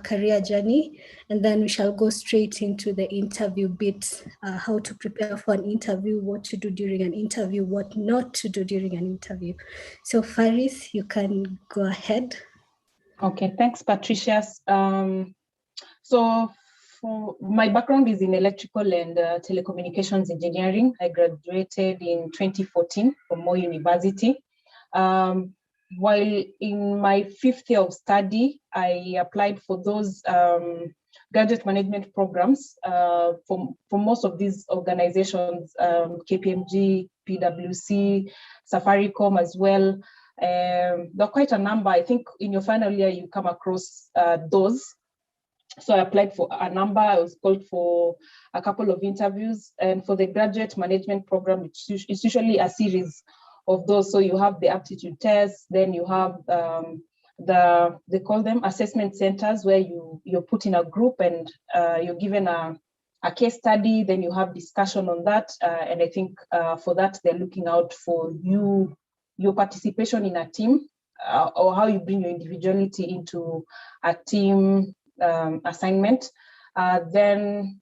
career journey, and then we shall go straight into the interview bit, how to prepare for an interview, what to do during an interview, what not to do during an interview. So Faris, you can go ahead. Okay, thanks, Patricia. So for my background is in electrical and telecommunications engineering. I graduated in 2014 from Moi University. While in my 5th year of study, I applied for those graduate management programs for most of these organizations, KPMG, PwC, Safaricom as well. There are quite a number. I think in your final year, you come across those. So I applied for a number. I was called for a couple of interviews. And for the graduate management program, it's usually a series of those. So you have the aptitude tests, then you have they call them assessment centers, where you're put in a group and you're given a case study, then you have discussion on that. And I think for that, they're looking out for your participation in a team, or how you bring your individuality into a team assignment. Then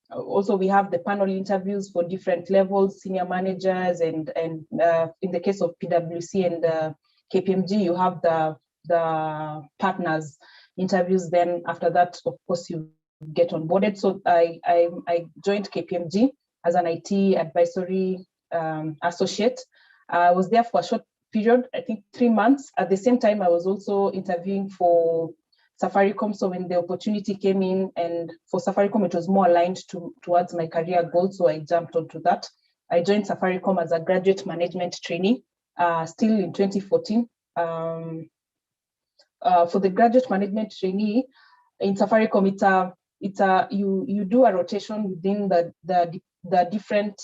also we have the panel interviews for different levels, senior managers, and in the case of PwC and KPMG, you have the partners interviews. Then after that, of course, you get onboarded. So I joined KPMG as an IT advisory associate. I was there for a short period, I think 3 months. At the same time, I was also interviewing for Safaricom. So when the opportunity came in, and for Safaricom, it was more aligned towards my career goals, so I jumped onto that. I joined Safaricom as a graduate management trainee, still in 2014. For the graduate management trainee in Safaricom, you do a rotation within the different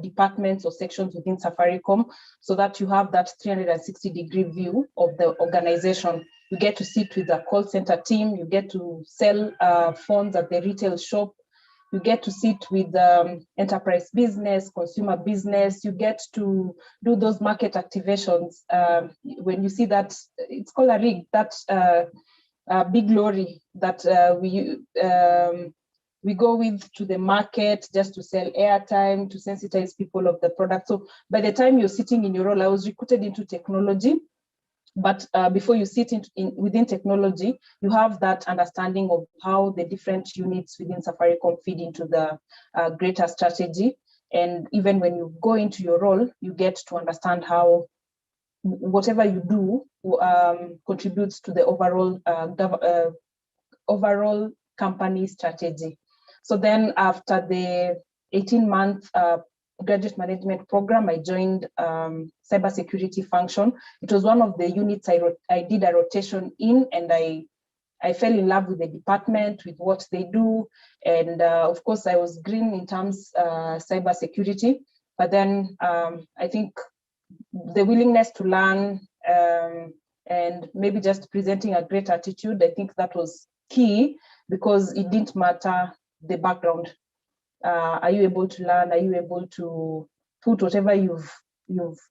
departments or sections within Safaricom, so that you have that 360-degree view of the organization. You get to sit with the call center team, you get to sell phones at the retail shop, you get to sit with enterprise business, consumer business, you get to do those market activations. When you see that, it's called a rig, that big lorry that we go with to the market just to sell airtime, to sensitize people of the product. So by the time you're sitting in your role, I was recruited into technology. But before you sit within technology, you have that understanding of how the different units within Safaricom feed into the greater strategy. And even when you go into your role, you get to understand how whatever you do contributes to the overall company strategy. So then after the 18-month graduate management program, I joined cybersecurity function. It was one of the units I did a rotation in, and I fell in love with the department, with what they do. And of course, I was green in terms cybersecurity, but then I think the willingness to learn and maybe just presenting a great attitude, I think that was key, because it didn't matter the background. Are you able to learn? Are you able to put whatever you've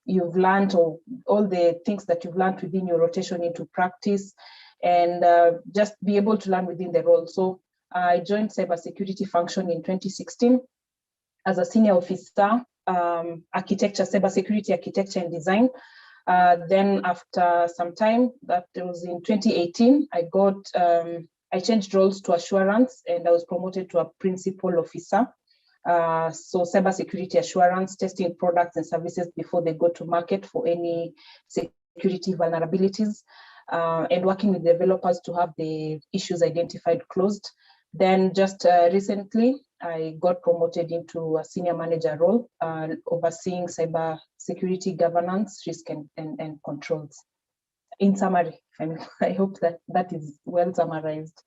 learned, or all the things that you've learned within your rotation, into practice, and just be able to learn within the role? So I joined cybersecurity function in 2016 as a senior officer, architecture, cybersecurity architecture and design. Then after some time, that was in 2018, I changed roles to assurance, and I was promoted to a principal officer. So cybersecurity assurance, testing products and services before they go to market for any security vulnerabilities, and working with developers to have the issues identified closed. Then just recently, I got promoted into a senior manager role, overseeing cybersecurity governance, risk and controls. In summary, I hope that is well summarized.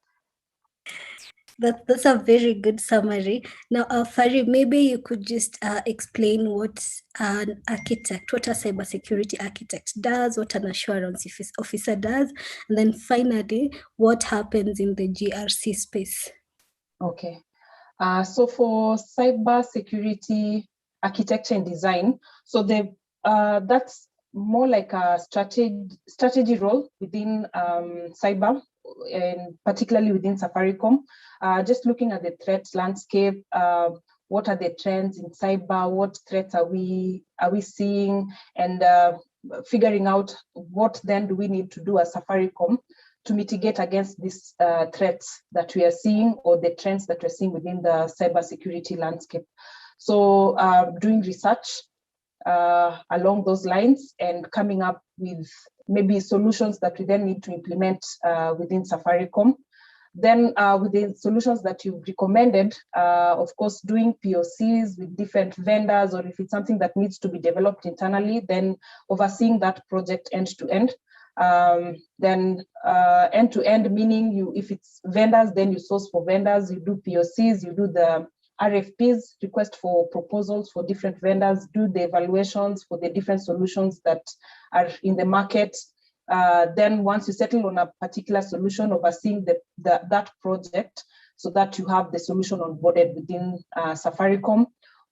That's a very good summary. Now, Fari, maybe you could just explain what an architect, what a cybersecurity architect does, what an assurance officer does, and then finally, what happens in the GRC space. Okay. So for cybersecurity architecture and design, so that's more like a strategy role within cyber. and particularly within Safaricom, just looking at the threat landscape. What are the trends in cyber? What threats are we seeing? And figuring out what then do we need to do as Safaricom to mitigate against these threats that we are seeing, or the trends that we're seeing within the cybersecurity landscape. So doing research along those lines and coming up with maybe solutions that we then need to implement within Safaricom. Then with the solutions that you've recommended, of course, doing POCs with different vendors, or if it's something that needs to be developed internally, then overseeing that project end to end. Then end to end, meaning if it's vendors, then you source for vendors, you do POCs, you do the RFPs, request for proposals for different vendors, do the evaluations for the different solutions that are in the market. Then once you settle on a particular solution, overseeing that project so that you have the solution onboarded within Safaricom,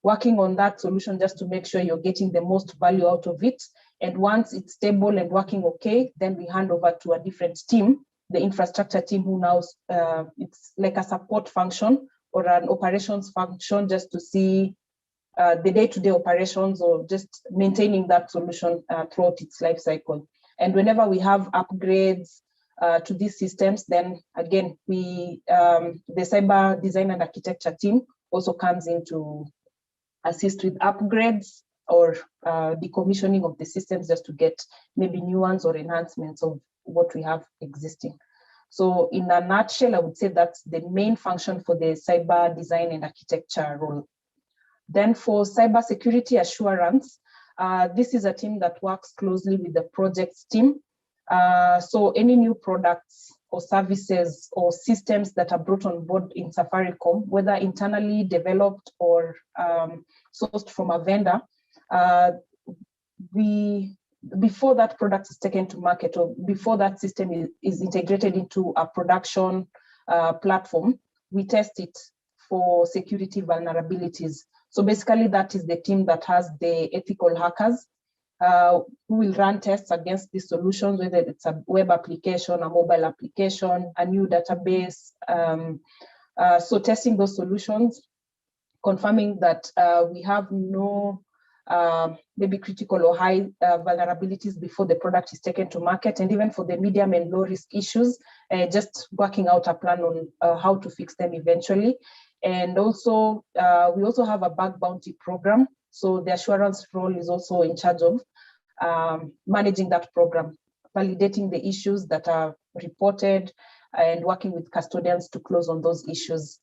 working on that solution just to make sure you're getting the most value out of it. And once it's stable and working okay, then we hand over to a different team, the infrastructure team, who now it's like a support function or an operations function, just to see the day-to-day operations or just maintaining that solution throughout its life cycle. And whenever we have upgrades to these systems, then again, the cyber design and architecture team also comes in to assist with upgrades or decommissioning of the systems, just to get maybe new ones or enhancements of what we have existing. So in a nutshell, I would say that's the main function for the cyber design and architecture role. Then for cybersecurity assurance, this is a team that works closely with the projects team. So any new products or services or systems that are brought on board in Safaricom, whether internally developed or sourced from a vendor, before that product is taken to market, or before that system is integrated into a production platform, we test it for security vulnerabilities. So basically, that is the team that has the ethical hackers who will run tests against these solutions, whether it's a web application, a mobile application, a new database. So testing those solutions, confirming that we have no maybe critical or high vulnerabilities before the product is taken to market, and even for the medium and low risk issues, just working out a plan on how to fix them eventually. And also, we also have a bug bounty program. So the assurance role is also in charge of managing that program, validating the issues that are reported, and working with custodians to close on those issues.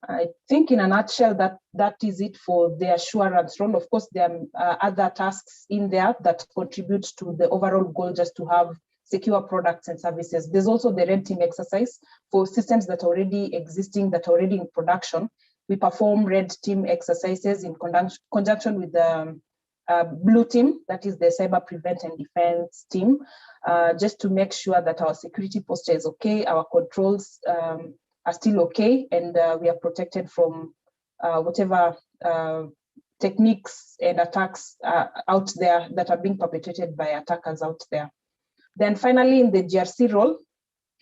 I think in a nutshell that is it for the assurance role. Of course, there are other tasks in there that contribute to the overall goal, just to have secure products and services. There's also the red team exercise for systems that are already existing, that are already in production. We perform red team exercises in conjunction with the blue team, that is the cyber prevent and defense team, just to make sure that our security posture is okay, our controls are still okay, and we are protected from whatever techniques and attacks out there that are being perpetrated by attackers out there. Then finally, in the GRC role,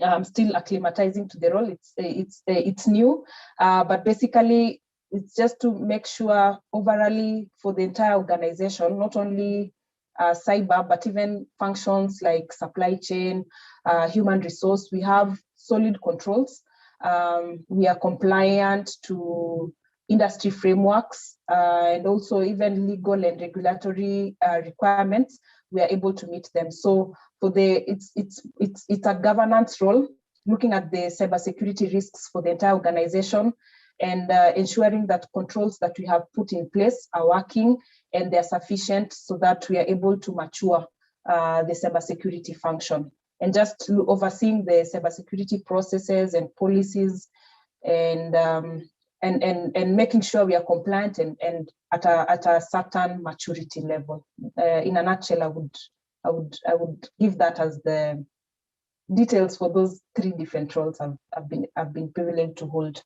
I'm still acclimatizing to the role. It's new, but basically it's just to make sure overall for the entire organization, not only cyber, but even functions like supply chain, human resource, we have solid controls. We are compliant to industry frameworks, and also even legal and regulatory requirements. We are able to meet them. So for it's a governance role, looking at the cybersecurity risks for the entire organization, and ensuring that controls that we have put in place are working and they're sufficient, so that we are able to mature the cybersecurity function, and just overseeing the cybersecurity processes and policies, and making sure we are compliant and at a certain maturity level. In a nutshell, I would give that as the details for those three different roles I've been privileged to hold.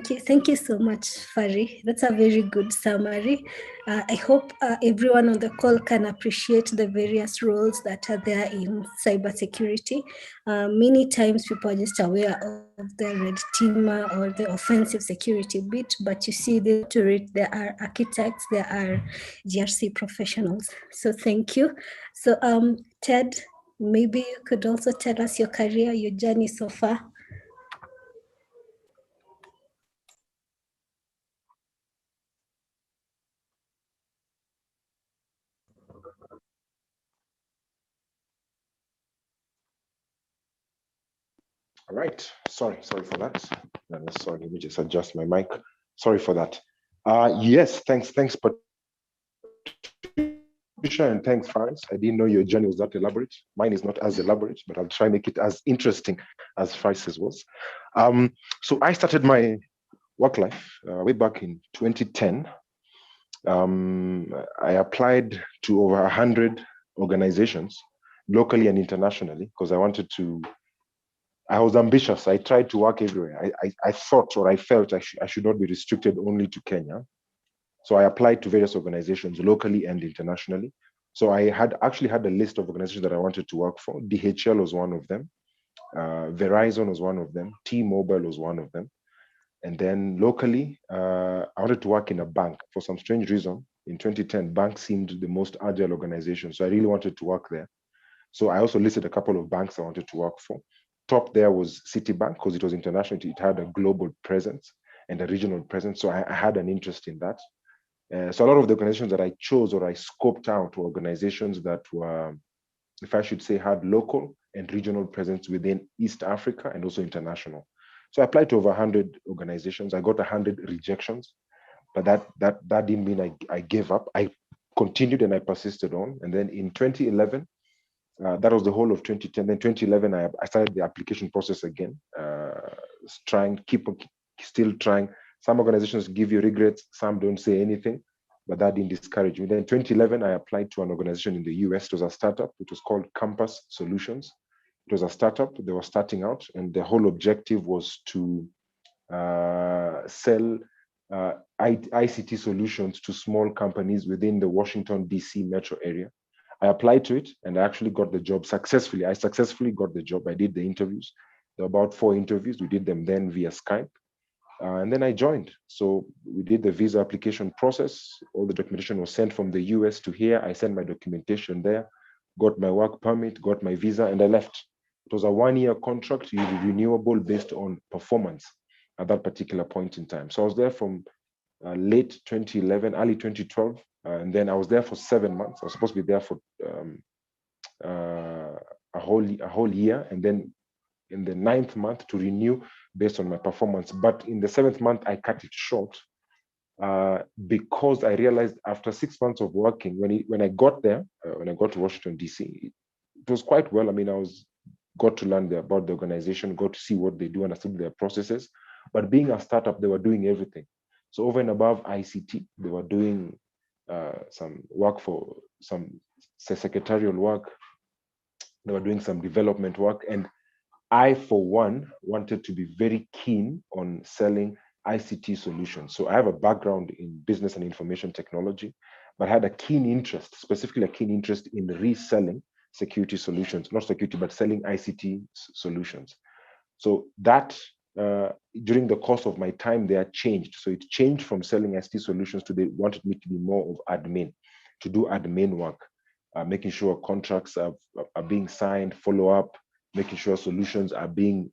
Thank you so much, Fari. That's a very good summary. I hope everyone on the call can appreciate the various roles that are there in cybersecurity. Many times people are just aware of the red teamer or the offensive security bit, but you see to it, there are architects, there are GRC professionals. So thank you. So Ted, maybe you could also tell us your career, your journey so far. All right. Sorry for that. Sorry, let me just adjust my mic. Sorry for that. Yes, thanks, Patricia, and thanks, Faris. I didn't know your journey was that elaborate. Mine is not as elaborate, but I'll try and make it as interesting as Faris's was. So I started my work life way back in 2010. I applied to over 100 organizations, locally and internationally, because I was ambitious. I tried to work everywhere. I thought, or I felt I should not be restricted only to Kenya. So I applied to various organizations locally and internationally. So I had actually had a list of organizations that I wanted to work for. DHL was one of them. Verizon was one of them. T-Mobile was one of them. And then locally, I wanted to work in a bank. For some strange reason, in 2010, bank seemed the most agile organization. So I really wanted to work there. So I also listed a couple of banks I wanted to work for. Top there was Citibank, because it was international. It had a global presence and a regional presence. So I had an interest in that. So a lot of the organizations that I chose or I scoped out were organizations that were, if I should say, had local and regional presence within East Africa and also international. So I applied to over 100 organizations. I got 100 rejections, but that didn't mean I gave up. I continued and I persisted on. And then in 2011, that was the whole of 2010. Then 2011, I started the application process again, still trying. Some organizations give you regrets, some don't say anything, but that didn't discourage me. Then in 2011, I applied to an organization in the US. It was a startup. It was called Campus Solutions. It was a startup. They were starting out, and the whole objective was to sell ICT solutions to small companies within the Washington, D.C. metro area. I applied to it and I actually got the job successfully. I successfully got the job. I did the interviews. There were about 4 interviews. We did them then via Skype. And then I joined. So we did the visa application process. All the documentation was sent from the US to here. I sent my documentation there, got my work permit, got my visa, and I left. It was a 1-year contract, renewable based on performance at that particular point in time. So I was there from late 2011, early 2012. And then I was there for 7 months. I was supposed to be there for a whole year. And then in the 9th month to renew based on my performance. But in the 7th month, I cut it short because I realized after 6 months of working, when I got there, when I got to Washington, D.C., it was quite well. I mean, got to learn about the organization, got to see what they do, understood their processes. But being a startup, they were doing everything. So over and above ICT, they were doing some work for some secretarial work. They were doing some development work. And I, for one, wanted to be very keen on selling ICT solutions. So I have a background in business and information technology, but I had a keen interest, specifically a keen interest in reselling security solutions, not security, but selling ICT solutions. So that during the course of my time there changed. So it changed from selling ICT solutions to they wanted me to be more of admin, to do admin work, making sure contracts are being signed, follow up, making sure solutions are being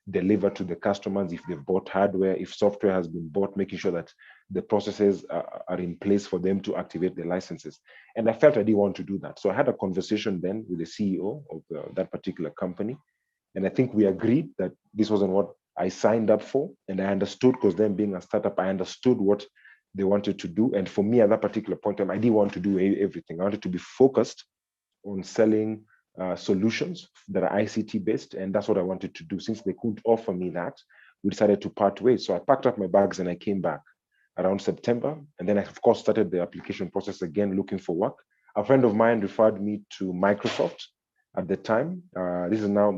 delivered to the customers if they've bought hardware, if software has been bought, making sure that the processes are in place for them to activate the licenses. And I felt I didn't want to do that. So I had a conversation then with the CEO of that particular company. And I think we agreed that this wasn't what I signed up for. And I understood, because then being a startup, I understood what they wanted to do. And for me at that particular point in time, I didn't want to do everything. I wanted to be focused on selling solutions that are ICT based. And that's what I wanted to do. Since they couldn't offer me that, we decided to part ways. So I packed up my bags and I came back around September. And then I, of course, started the application process again, looking for work. A friend of mine referred me to Microsoft at the time. This is now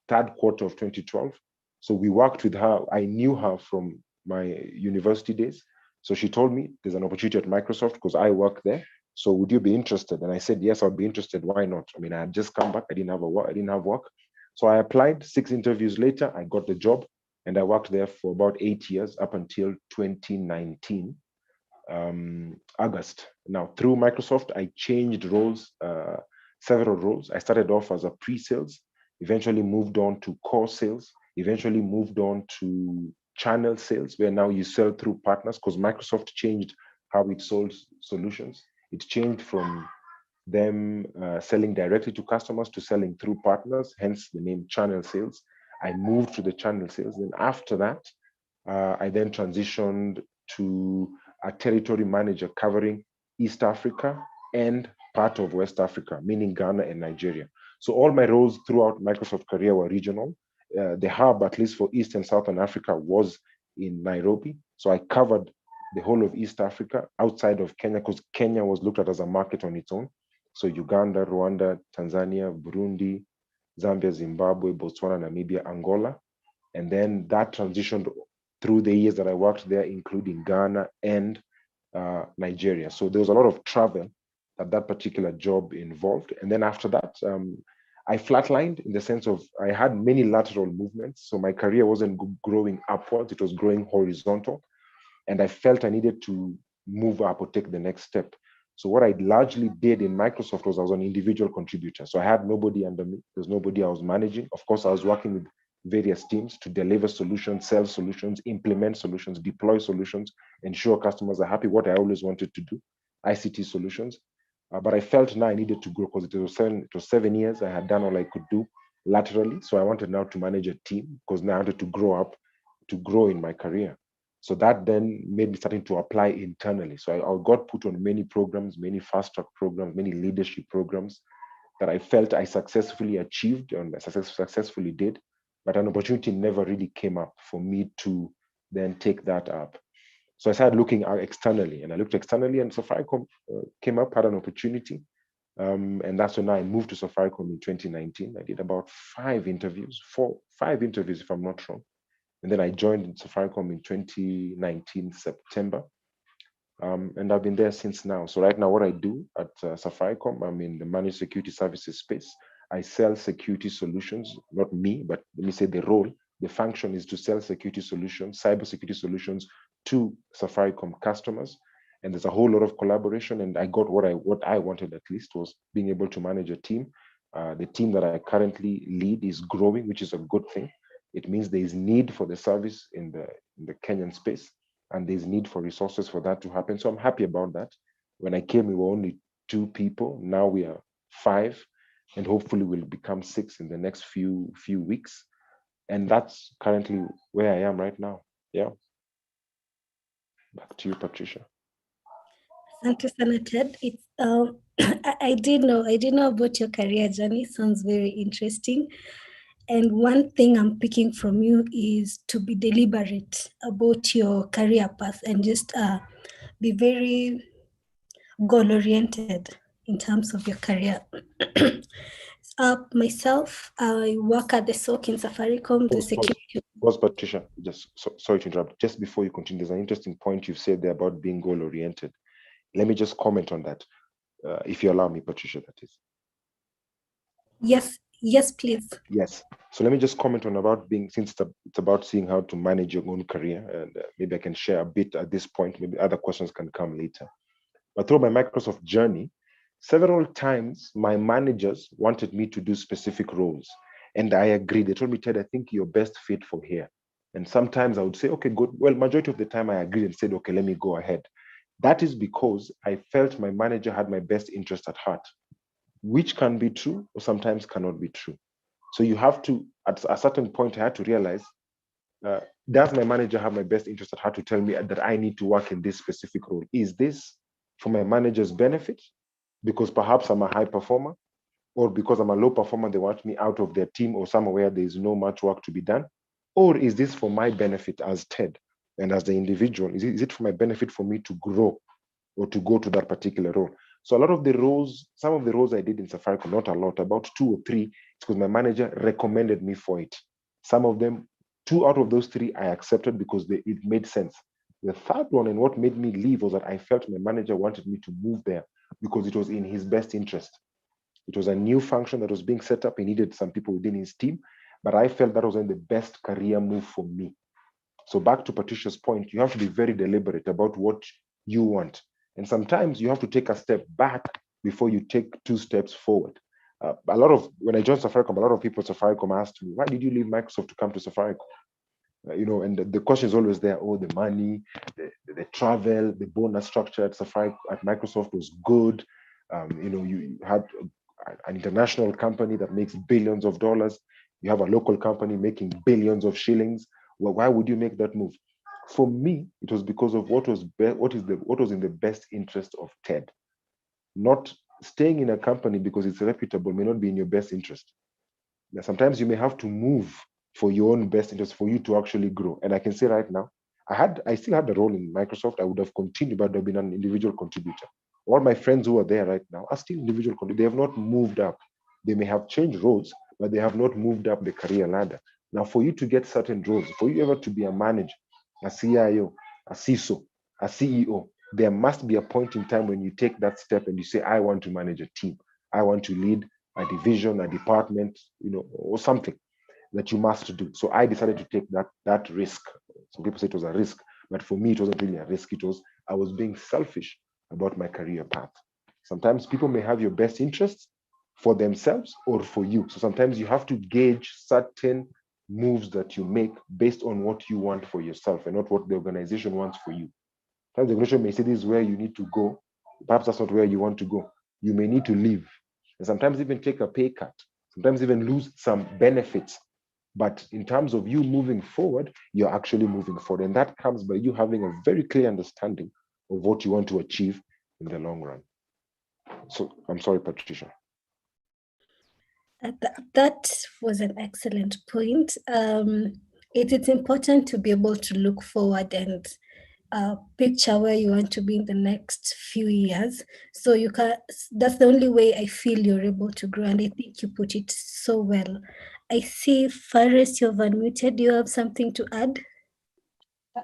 third quarter of 2012. So we worked with her. I knew her from my university days. So she told me there's an opportunity at Microsoft because I work there. So would you be interested? And I said, yes, I'll be interested. Why not? I mean, I had just come back. I didn't have work. So I applied. 6 interviews later, I got the job, and I worked there for about 8 years up until 2019, August. Now, through Microsoft, I changed roles, several roles. I started off as a pre-sales, eventually moved on to core sales, eventually moved on to channel sales, where now you sell through partners, because Microsoft changed how it sold solutions. It changed from them selling directly to customers to selling through partners, hence the name channel sales. I moved to the channel sales. Then after that, I then transitioned to a territory manager covering East Africa and part of West Africa, meaning Ghana and Nigeria. So all my roles throughout Microsoft career were regional. The hub, at least for East and Southern Africa, was in Nairobi. So I covered the whole of East Africa outside of Kenya, because Kenya was looked at as a market on its own. So Uganda, Rwanda, Tanzania, Burundi, Zambia, Zimbabwe, Botswana, Namibia, Angola. And then that transitioned through the years that I worked there, including Ghana and Nigeria. So there was a lot of travel that particular job involved. And then after that, I flatlined in the sense of I had many lateral movements. So my career wasn't growing upwards, it was growing horizontal. And I felt I needed to move up or take the next step. So what I largely did in Microsoft was I was an individual contributor. So I had nobody under me. There's nobody I was managing. Of course, I was working with various teams to deliver solutions, sell solutions, implement solutions, deploy solutions, ensure customers are happy, what I always wanted to do, ICT solutions. But I felt now I needed to grow because it was 7 years. I had done all I could do laterally. So I wanted now to manage a team because now I wanted to grow in my career. So that then made me starting to apply internally. So I got put on many programs, many fast track programs, many leadership programs that I felt I successfully achieved and successfully did. But an opportunity never really came up for me to then take that up. So I started looking out externally, and I looked externally, and Safaricom came up, had an opportunity. And that's when I moved to Safaricom in 2019. I did about 5 interviews, 5 interviews, if I'm not wrong. And then I joined Safaricom in 2019, September. And I've been there since now. So right now, what I do at Safaricom, I'm in the managed security services space. I sell security solutions, not me, but let me say the role, the function is to sell security solutions, cybersecurity solutions to Safaricom customers. And there's a whole lot of collaboration. And I got what I wanted, at least, was being able to manage a team. The team that I currently lead is growing, which is a good thing. It means there is need for the service in the Kenyan space, and there's need for resources for that to happen. So I'm happy about that. When I came, we were only 2 people. Now we are 5, and hopefully we'll become 6 in the next few weeks. And that's currently where I am right now. Yeah. Back to you, Patricia. Asante sana, Ted. It's I did know about your career journey. Sounds very interesting. And one thing I'm picking from you is to be deliberate about your career path and just be very goal-oriented in terms of your career. Myself, I work at the SOC in Safaricom, the security. Patricia, sorry to interrupt. Just before you continue, there's an interesting point you've said there about being goal-oriented. Let me just comment on that, if you allow me, Patricia, that is. Yes, please. Yes. So let me just comment on about since it's about seeing how to manage your own career, and maybe I can share a bit at this point. Maybe other questions can come later. But through my Microsoft journey, several times my managers wanted me to do specific roles, and I agreed. They told me, Ted, I think you're best fit for here. And sometimes I would say, okay, good. Well, majority of the time I agreed and said, okay, let me go ahead. That is because I felt my manager had my best interest at heart, which can be true or sometimes cannot be true. So you have to, at a certain point, I had to realize, does my manager have my best interest at heart to tell me that I need to work in this specific role? Is this for my manager's benefit? Because perhaps I'm a high performer, or because I'm a low performer, they want me out of their team or somewhere where there's no much work to be done? Or is this for my benefit as Ted and as the individual? Is it for my benefit for me to grow or to go to that particular role? So a lot of the roles, some of the roles I did in Safaricom, not a lot, about 2 or 3, it's because my manager recommended me for it. Some of them 2 out of those 3 I accepted because it made sense. The third one, and what made me leave, was that I felt my manager wanted me to move there because it was in his best interest. It was a new function that was being set up. He needed some people within his team, but I felt that was the best career move for me. So back to Patricia's point, you have to be very deliberate about what you want. And sometimes you have to take a step back before you take 2 steps forward. When I joined Safaricom, a lot of people at Safaricom asked me, why did you leave Microsoft to come to Safaricom? And the question is always there, the money, the travel, the bonus structure at Safaricom, at Microsoft was good. You had an international company that makes billions of dollars. You have a local company making billions of shillings. Well, why would you make that move? For me, it was because of what was in the best interest of TED. Not staying in a company because it's reputable may not be in your best interest. Now, sometimes you may have to move for your own best interest for you to actually grow. And I can say right now, I still had a role in Microsoft. I would have continued, but I've been an individual contributor. All my friends who are there right now are still individual contributors. They have not moved up. They may have changed roles, but they have not moved up the career ladder. Now, for you to get certain roles, for you ever to be a manager, a CIO, a CISO, a CEO, there must be a point in time when you take that step and you say, I want to manage a team. I want to lead a division, a department, or something that you must do. So I decided to take that risk. Some people say it was a risk, but for me, it wasn't really a risk. I was being selfish about my career path. Sometimes people may have your best interests for themselves or for you. So sometimes you have to gauge certain moves that you make based on what you want for yourself and not what the organization wants for you. Sometimes the organization may say this is where you need to go. Perhaps that's not where you want to go. You may need to leave. And sometimes even take a pay cut. Sometimes even lose some benefits. But in terms of you moving forward, you're actually moving forward. And that comes by you having a very clear understanding of what you want to achieve in the long run. So I'm sorry, Patricia. That was an excellent point. It's important to be able to look forward and picture where you want to be in the next few years. So that's the only way I feel you're able to grow. And I think you put it so well. I see, Faris, you've unmuted. Do you have something to add?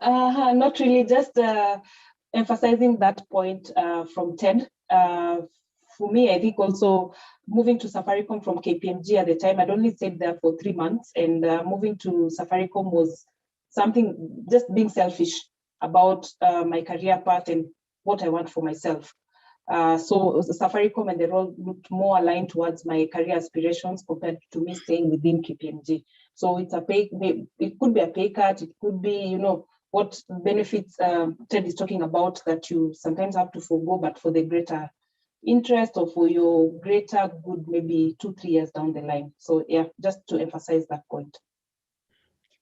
Not really, just emphasizing that point from Ted. For me, I think also moving to Safaricom from KPMG at the time, I'd only stayed there for 3 months, and moving to Safaricom was something, just being selfish about my career path and what I want for myself. So Safaricom and the role looked more aligned towards my career aspirations compared to me staying within KPMG. So it could be a pay cut, it could be, what benefits Ted is talking about that you sometimes have to forego, but for the greater interest or for your greater good, maybe 2-3 years down the line. So yeah, just to emphasize that point.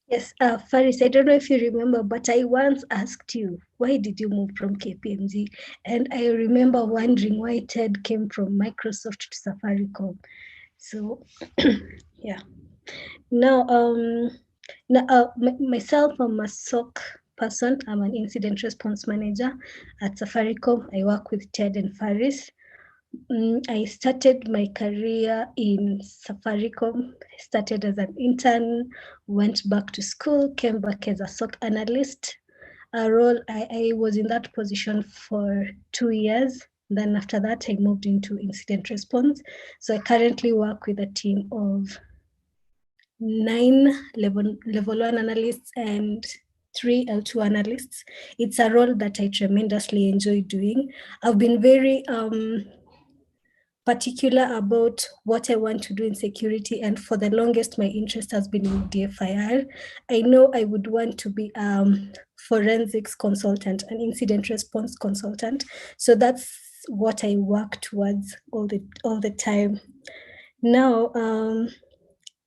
Yes, Faris, I don't know if you remember, but I once asked you, why did you move from KPMG? And I remember wondering why Ted came from Microsoft to Safaricom. So, yeah. Now, myself, I'm a SOC person. I'm an incident response manager at Safaricom. I work with Ted and Faris. I started my career in Safaricom. I started as an intern, went back to school, came back as a SOC analyst. A role I was in that position for 2 years. Then after that, I moved into incident response. So I currently work with a team of 9 level 1 analysts and 3 L2 analysts. It's a role that I tremendously enjoy doing. I've been very particular about what I want to do in security, and for the longest my interest has been in DFIR. I know I would want to be forensics consultant, an incident response consultant. So that's what I work towards all the time. Now,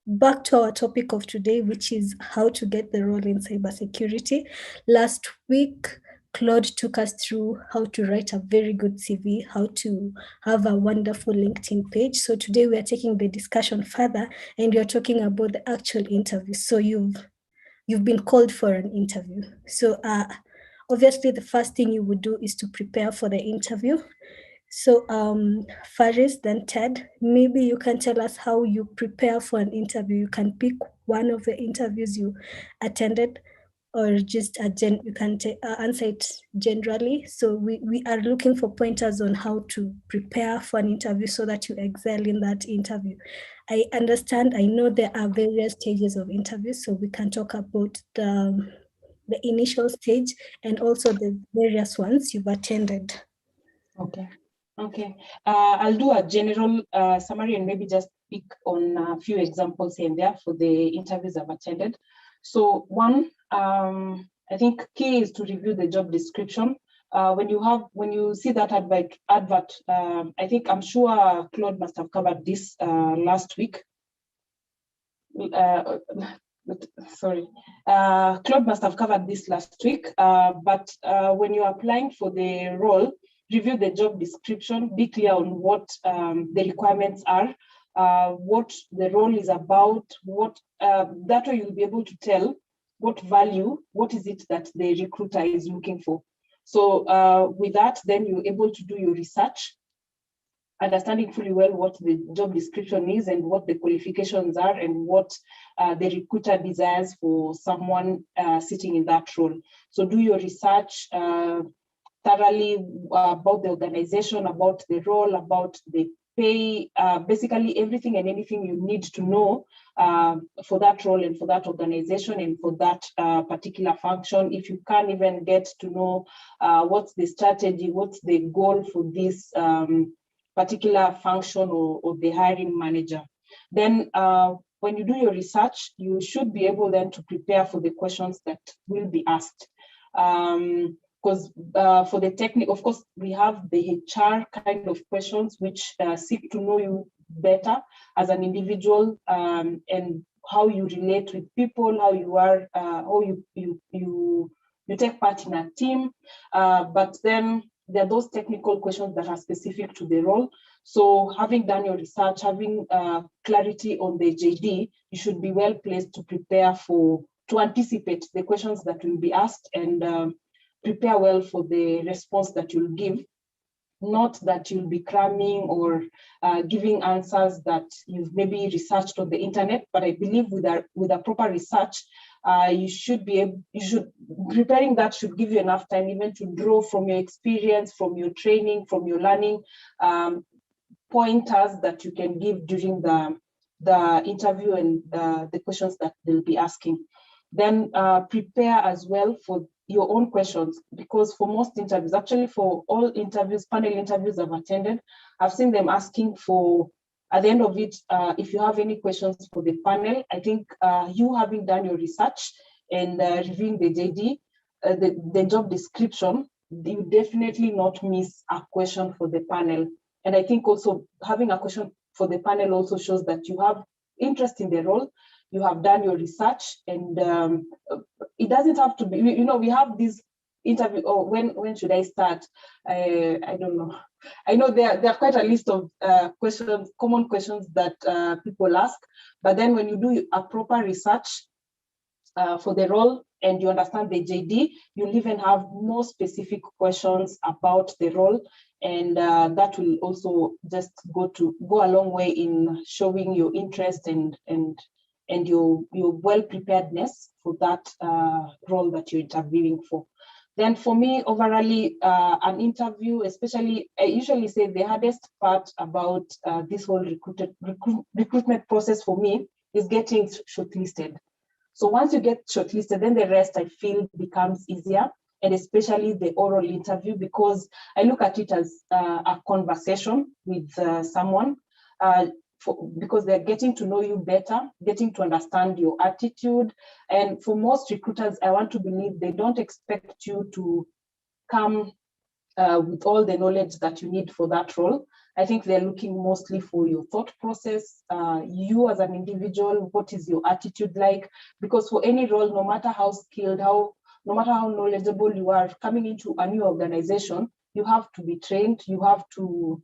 back to our topic of today, which is how to get the role in cybersecurity. Last week, Claude took us through how to write a very good CV, how to have a wonderful LinkedIn page. So today we are taking the discussion further, and we are talking about the actual interview. So you've been called for an interview. So obviously the first thing you would do is to prepare for the interview. So Faris, then Ted, maybe you can tell us how you prepare for an interview. You can pick one of the interviews you attended, or just you can answer it generally. So we are looking for pointers on how to prepare for an interview so that you excel in that interview. I know there are various stages of interviews, so we can talk about the initial stage and also the various ones you've attended. Okay. I'll do a general summary and maybe just pick on a few examples here and there for the interviews I've attended. So one, I think key is to review the job description. When you see that advert, I'm sure Claude must have covered this last week. Claude must have covered this last week, but when you're applying for the role, review the job description, be clear on what the requirements are, what the role is about, that way you'll be able to tell what is it that the recruiter is looking for. So with that, then you're able to do your research, understanding fully well what the job description is and what the qualifications are and what the recruiter desires for someone sitting in that role. So do your research thoroughly about the organization, about the role, about the pay, basically everything and anything you need to know for that role and for that organization and for that particular function. If you can't even get to know what's the strategy, what's the goal for this particular function or the hiring manager, then when you do your research, you should be able then to prepare for the questions that will be asked. Because for the technique, of course, we have the HR kind of questions which seek to know you better as an individual and how you relate with people, how you are, how you take part in a team. But then there are those technical questions that are specific to the role. So having done your research, having clarity on the JD, you should be well placed to prepare to anticipate the questions that will be asked and prepare well for the response that you'll give. Not that you'll be cramming or giving answers that you've maybe researched on the internet, but I believe with a proper research, preparing that should give you enough time even to draw from your experience, from your training, from your learning, pointers that you can give during the interview and the questions that they'll be asking. Then prepare as well for your own questions, because for most interviews, actually for all interviews, panel interviews I've attended, I've seen them asking for, at the end of it, if you have any questions for the panel. I think you having done your research and reviewing the JD, the job description, you definitely not miss a question for the panel. And I think also having a question for the panel also shows that you have interest in the role, you have done your research, and it doesn't have to be, we have this interview, when should I start? I don't know. I know there are quite a list of questions, common questions that people ask, but then when you do a proper research for the role and you understand the JD, you'll even have more specific questions about the role, and that will also just go a long way in showing your interest and your well-preparedness for that role that you're interviewing for. Then for me, overall, an interview, especially, I usually say the hardest part about this whole recruitment process for me is getting shortlisted. So once you get shortlisted, then the rest I feel becomes easier, and especially the oral interview, because I look at it as a conversation with someone, because they're getting to know you better, getting to understand your attitude. And for most recruiters, I want to believe they don't expect you to come with all the knowledge that you need for that role. I think they're looking mostly for your thought process, you as an individual, what is your attitude like? Because for any role, no matter how skilled, no matter how knowledgeable you are, coming into a new organization, you have to be trained, you have to,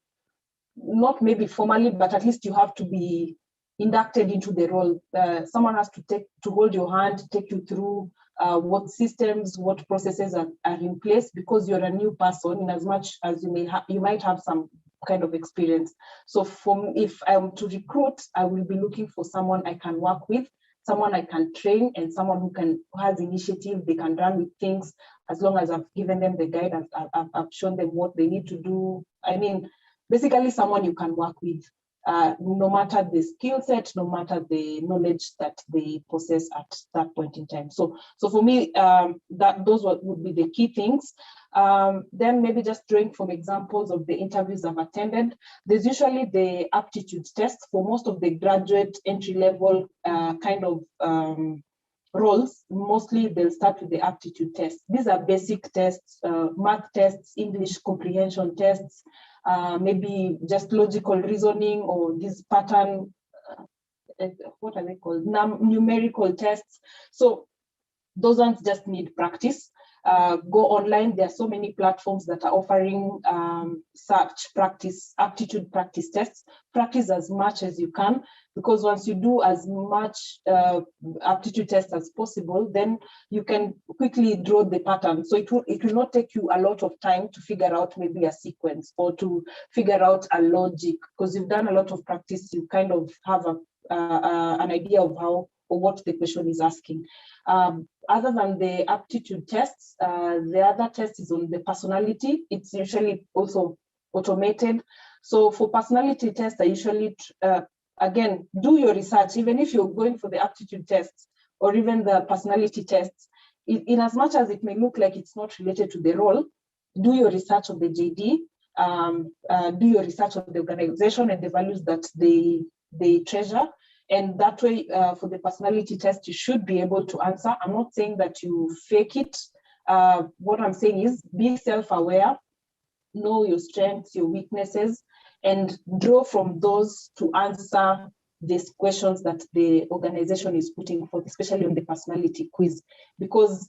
not maybe formally, but at least you have to be inducted into the role. Someone has to hold your hand, take you through what systems, what processes are in place, because you're a new person, in as much as you might have some kind of experience. So if I'm to recruit, I will be looking for someone I can work with, someone I can train, and someone who has initiative, they can run with things as long as I've given them the guidance, I've shown them what they need to do. I mean, basically someone you can work with, no matter the skill set, no matter the knowledge that they possess at that point in time. So for me, those would be the key things. Then maybe just drawing from examples of the interviews I've attended. There's usually the aptitude test for most of the graduate entry-level kind of roles. Mostly they'll start with the aptitude test. These are basic tests, math tests, English comprehension tests, maybe just logical reasoning, or this pattern, what are they called? Numerical tests. So those ones just need practice. Go online. There are so many platforms that are offering such practice, aptitude practice tests. Practice as much as you can, because once you do as much aptitude tests as possible, then you can quickly draw the pattern. So it will not take you a lot of time to figure out maybe a sequence or to figure out a logic, because you've done a lot of practice. You kind of have an idea of how or what the question is asking. Other than the aptitude tests, the other test is on the personality. It's usually also automated. So for personality tests, I usually, again, do your research, even if you're going for the aptitude tests or even the personality tests, in as much as it may look like it's not related to the role, do your research on the JD, do your research on the organization and the values that they treasure. And that way, for the personality test, you should be able to answer. I'm not saying that you fake it. What I'm saying is be self-aware, know your strengths, your weaknesses, and draw from those to answer these questions that the organization is putting forth, especially on the personality quiz. Because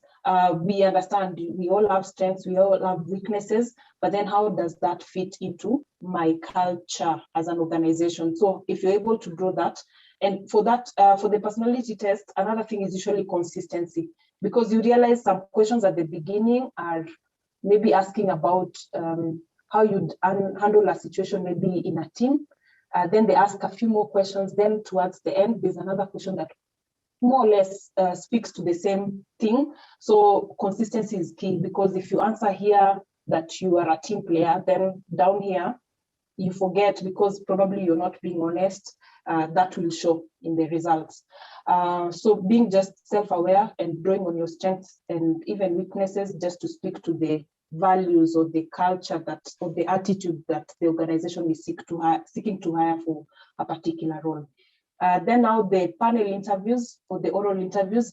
we understand we all have strengths, we all have weaknesses, but then how does that fit into my culture as an organization? So if you're able to draw that, and for that, for the personality test, another thing is usually consistency, because you realize some questions at the beginning are maybe asking about how you'd handle a situation maybe in a team. Then they ask a few more questions. Then towards the end, there's another question that more or less speaks to the same thing. So consistency is key, because if you answer here that you are a team player, then down here, you forget because probably you're not being honest. That will show in the results. So being just self-aware and drawing on your strengths and even weaknesses, just to speak to the values or the culture that, or the attitude that the organization is seeking to hire for a particular role. Then now the panel interviews, or the oral interviews,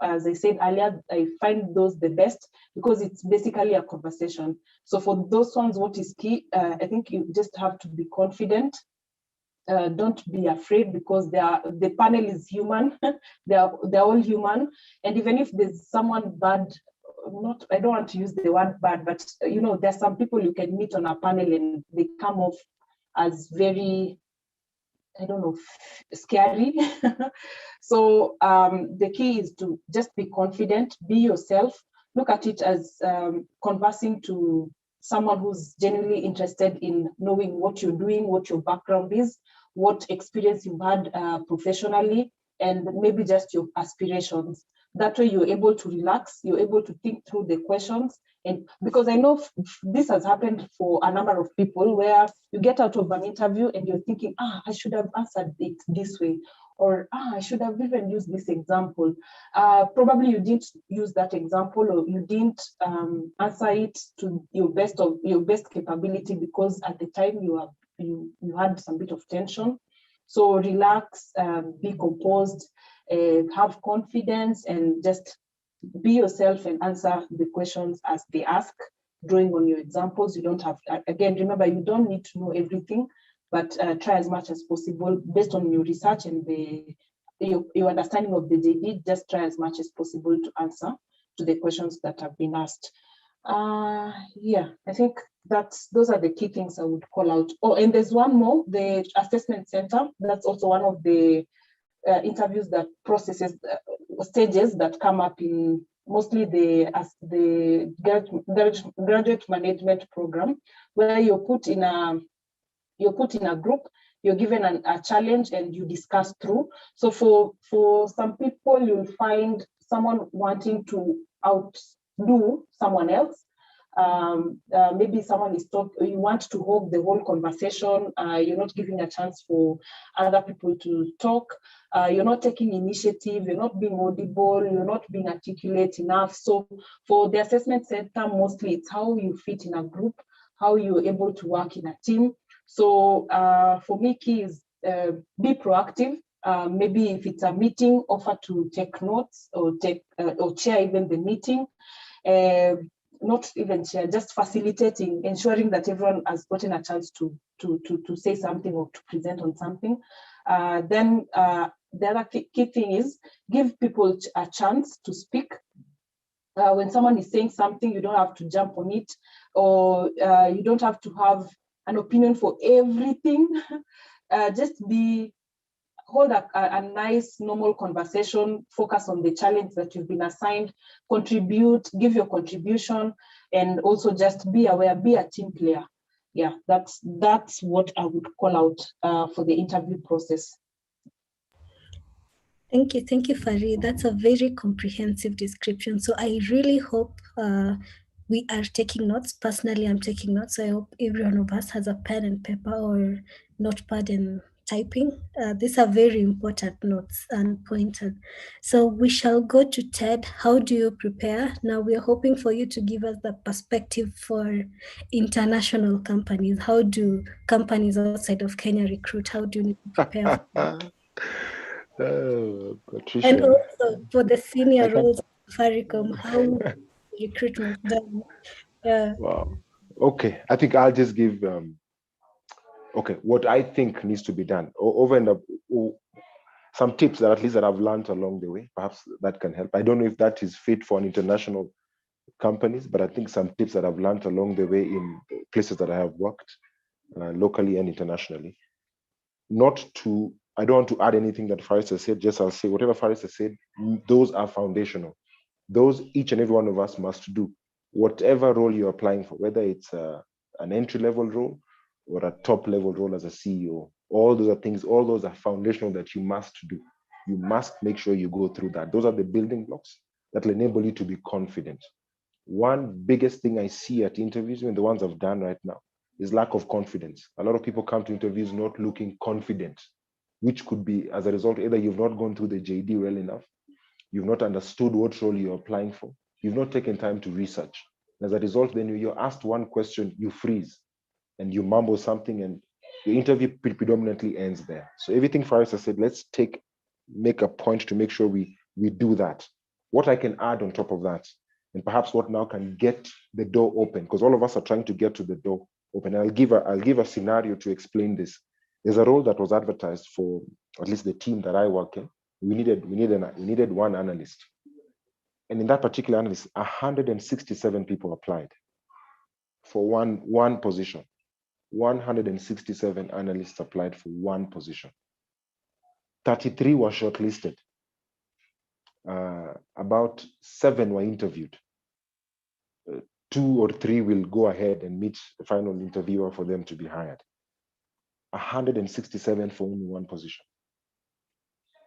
as I said earlier, I find those the best because it's basically a conversation. So for those ones, what is key? I think you just have to be confident. Don't be afraid, because the panel is human. they're all human, and even if there's someone bad, I don't want to use the word bad, but you know, there's some people you can meet on a panel and they come off as very, I don't know, scary. So the key is to just be confident, be yourself, look at it as conversing to someone who's genuinely interested in knowing what you're doing, what your background is, what experience you've had professionally, and maybe just your aspirations. That way you're able to relax, you're able to think through the questions. And because I know this has happened for a number of people, where you get out of an interview and you're thinking, I should have answered it this way, or I should have even used this example. Probably you didn't use that example, or you didn't answer it to your best capability, because at the time you had some bit of tension. So relax, be composed, have confidence, and just be yourself and answer the questions as they ask, drawing on your examples. You don't have, again, remember, you don't need to know everything, but try as much as possible based on your research and your understanding of the JD. Just try as much as possible to answer to the questions that have been asked. Yeah, I think those are the key things I would call out. Oh, and there's one more, the assessment center. That's also one of the interviews, that processes, stages that come up in mostly the graduate management program, where you're put in a group you're given a challenge and you discuss through. So for some people, you'll find someone wanting to outdo someone else. Maybe someone is talking, you want to hold the whole conversation, you're not giving a chance for other people to talk, you're not taking initiative, you're not being audible, you're not being articulate enough. So for the assessment center, mostly it's how you fit in a group, how you're able to work in a team. So for me, key is be proactive. Maybe if it's a meeting, offer to take notes or chair even the meeting. Not even chair, just facilitating, ensuring that everyone has gotten a chance to say something or to present on something. Then the other key thing is give people a chance to speak. When someone is saying something, you don't have to jump on it, or you don't have to have an opinion for everything. Just hold a nice, normal conversation, focus on the challenge that you've been assigned, contribute, give your contribution, and also just be aware, be a team player. Yeah, that's what I would call out for the interview process. Thank you, Farid. That's a very comprehensive description. So I really hope we are taking notes. Personally, I'm taking notes. So I hope every one of us has a pen and paper or notepad and typing. These are very important notes and pointers. So we shall go to Ted. How do you prepare? Now we are hoping for you to give us the perspective for international companies. How do companies outside of Kenya recruit? How do you need to prepare? Patricia. And also for the senior roles of Safaricom, how recruitment done? Yeah. Wow. Okay, I think I'll just give okay what I think needs to be done over and some tips that at least that I've learned along the way. Perhaps that can help. I don't know if that is fit for an international companies, but I think some tips that I've learned along the way in places that I have worked locally and internationally. I don't want to add anything that Faris has said, just I'll say whatever Faris has said, those are foundational. Those each and every one of us must do. Whatever role you're applying for, whether it's an entry-level role or a top-level role as a CEO, all those are things, all those are foundational that you must do. You must make sure you go through that. Those are the building blocks that will enable you to be confident. One biggest thing I see at interviews, and the ones I've done right now, is lack of confidence. A lot of people come to interviews not looking confident, which could be as a result, either you've not gone through the JD well enough, you've not understood what role you're applying for, you've not taken time to research. As a result, then you're asked one question, you freeze and you mumble something, and your interview predominantly ends there. So everything Faris has said, let's make a point to make sure we do that. What I can add on top of that, and perhaps what now can get the door open, because all of us are trying to get to the door open. I'll give a scenario to explain this. There's a role that was advertised for at least the team that I work in. We needed one analyst, and in that particular analyst, 167 people applied for one position. 167 analysts applied for one position. 33 were shortlisted. About 7 were interviewed. 2 or 3 will go ahead and meet the final interviewer for them to be hired. 167 for only one position.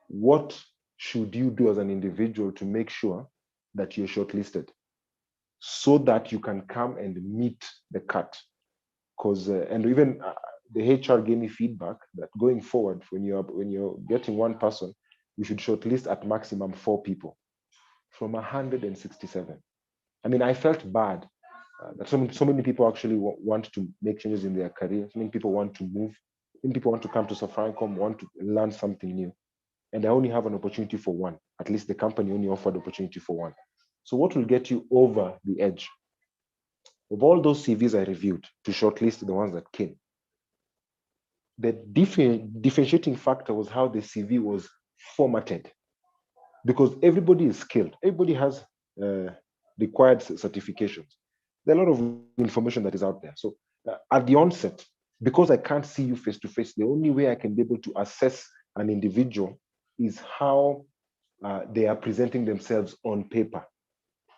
What should you do as an individual to make sure that you're shortlisted so that you can come and meet the cut? Because and even the HR gave me feedback that going forward, when you're getting one person, you should shortlist at maximum 4 people from 167. I mean, I felt bad that so many people actually want to make changes in their career. So many people want to move. Many people want to come to Safaricom, want to learn something new. And I only have an opportunity for one. At least the company only offered opportunity for one. So what will get you over the edge? Of all those CVs I reviewed to shortlist the ones that came, the differentiating factor was how the CV was formatted. Because everybody is skilled. Everybody has required certifications. There are a lot of information that is out there. So at the onset, because I can't see you face to face, the only way I can be able to assess an individual is how they are presenting themselves on paper.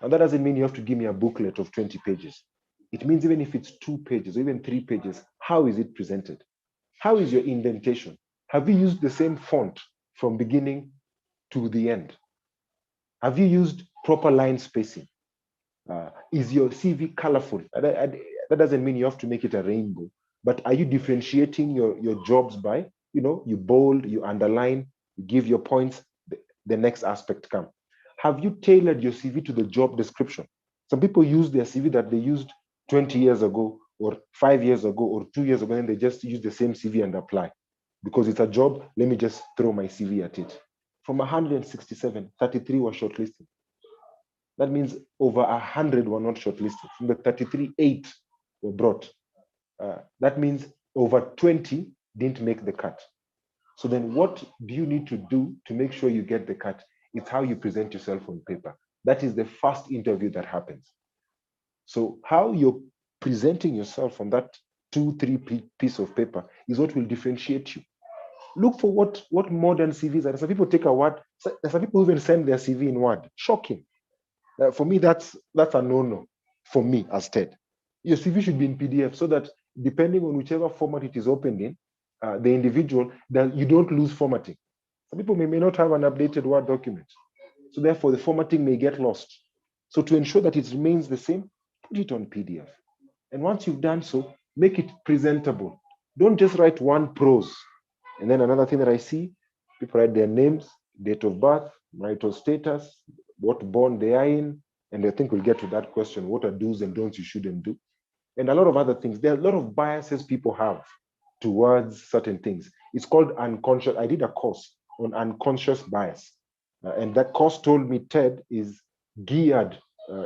And that doesn't mean you have to give me a booklet of 20 pages. It means even if it's 2 pages or even 3 pages, how is it presented? How is your indentation? Have you used the same font from beginning to the end? Have you used proper line spacing? Is your CV colorful? That doesn't mean you have to make it a rainbow, but are you differentiating your jobs by, you bold, you underline, you give your points, the next aspect come. Have you tailored your CV to the job description? Some people use their CV that they used 20 years ago or 5 years ago or 2 years ago, and they just use the same CV and apply. Because it's a job, let me just throw my CV at it. From 167, 33 were shortlisted. That means over 100 were not shortlisted. From the 33, 8 were brought. That means over 20 didn't make the cut. So then what do you need to do to make sure you get the cut? It's how you present yourself on paper. That is the first interview that happens. So how you're presenting yourself on that 2-3 piece of paper is what will differentiate you. Look for what modern CVs are. Some people take a word. Some people even send their CV in Word. Shocking. For me, that's a no-no for me as Ted. Your CV should be in PDF so that depending on whichever format it is opened in, the individual, that you don't lose formatting. Some people may not have an updated Word document. So therefore, the formatting may get lost. So to ensure that it remains the same, put it on PDF. And once you've done so, make it presentable. Don't just write one prose. And then another thing that I see, people write their names, date of birth, marital status, what bond they are in, and I think we'll get to that question, what are do's and don'ts you shouldn't do, and a lot of other things. There are a lot of biases people have towards certain things. It's called unconscious. I did a course on unconscious bias, and that course told me Ted is geared,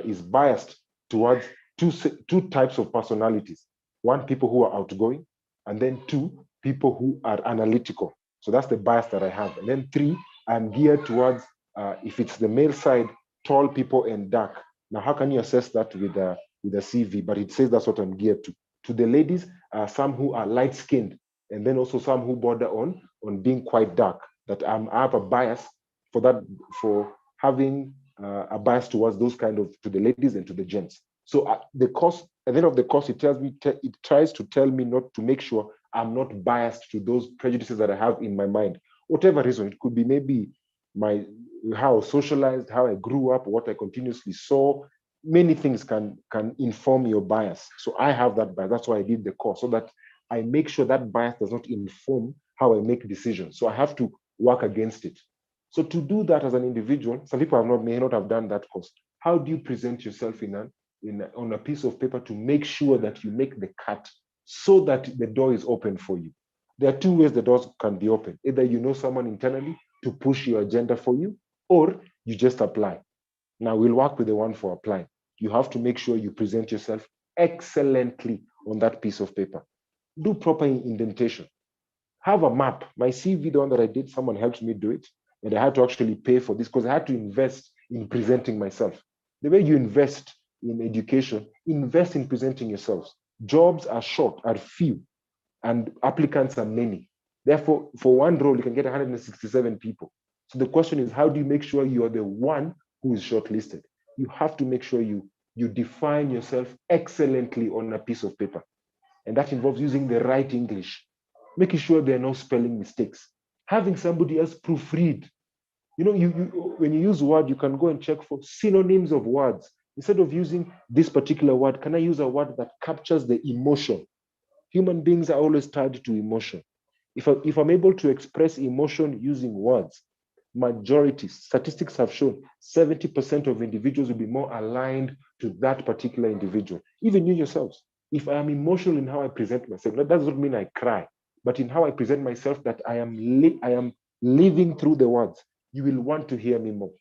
is biased towards two types of personalities. One, people who are outgoing, and then two, people who are analytical. So that's the bias that I have. And then three, I'm geared towards, if it's the male side, tall people and dark. Now, how can you assess that with a CV? But it says that's what I'm geared to. To the ladies, some who are light-skinned, and then also some who border on being quite dark. That I have a bias for that, for having a bias towards those kind of, to the ladies and to the gents. So the course, at the end of the course, it tries to tell me not to make sure I'm not biased to those prejudices that I have in my mind. Whatever reason, it could be maybe how I was socialized, how I grew up, what I continuously saw. Many things can inform your bias. So I have that bias. That's why I did the course, so that I make sure that bias does not inform how I make decisions. So I have to work against it. So to do that as an individual, some people may not have done that course. How do you present yourself on a piece of paper to make sure that you make the cut so that the door is open for you? There are two ways the doors can be open. Either you know someone internally to push your agenda for you, or you just apply. Now we'll work with the one for applying. You have to make sure you present yourself excellently on that piece of paper. Do proper indentation. Have a map. My CV, the one that I did, someone helped me do it, and I had to actually pay for this because I had to invest in presenting myself. The way you invest in education, invest in presenting yourselves. Jobs are short, are few, and applicants are many. Therefore, for one role, you can get 167 people. So the question is, how do you make sure you are the one who is shortlisted? You have to make sure you define yourself excellently on a piece of paper. And that involves using the right English, making sure there are no spelling mistakes, having somebody else proofread. When you use Word, you can go and check for synonyms of words. Instead of using this particular word, can I use a word that captures the emotion? Human beings are always tied to emotion. If I'm able to express emotion using words, statistics have shown 70% of individuals will be more aligned to that particular individual. Even you yourselves. If I am emotional in how I present myself, that doesn't mean I cry, but in how I present myself, that I am living through the words, you will want to hear me more.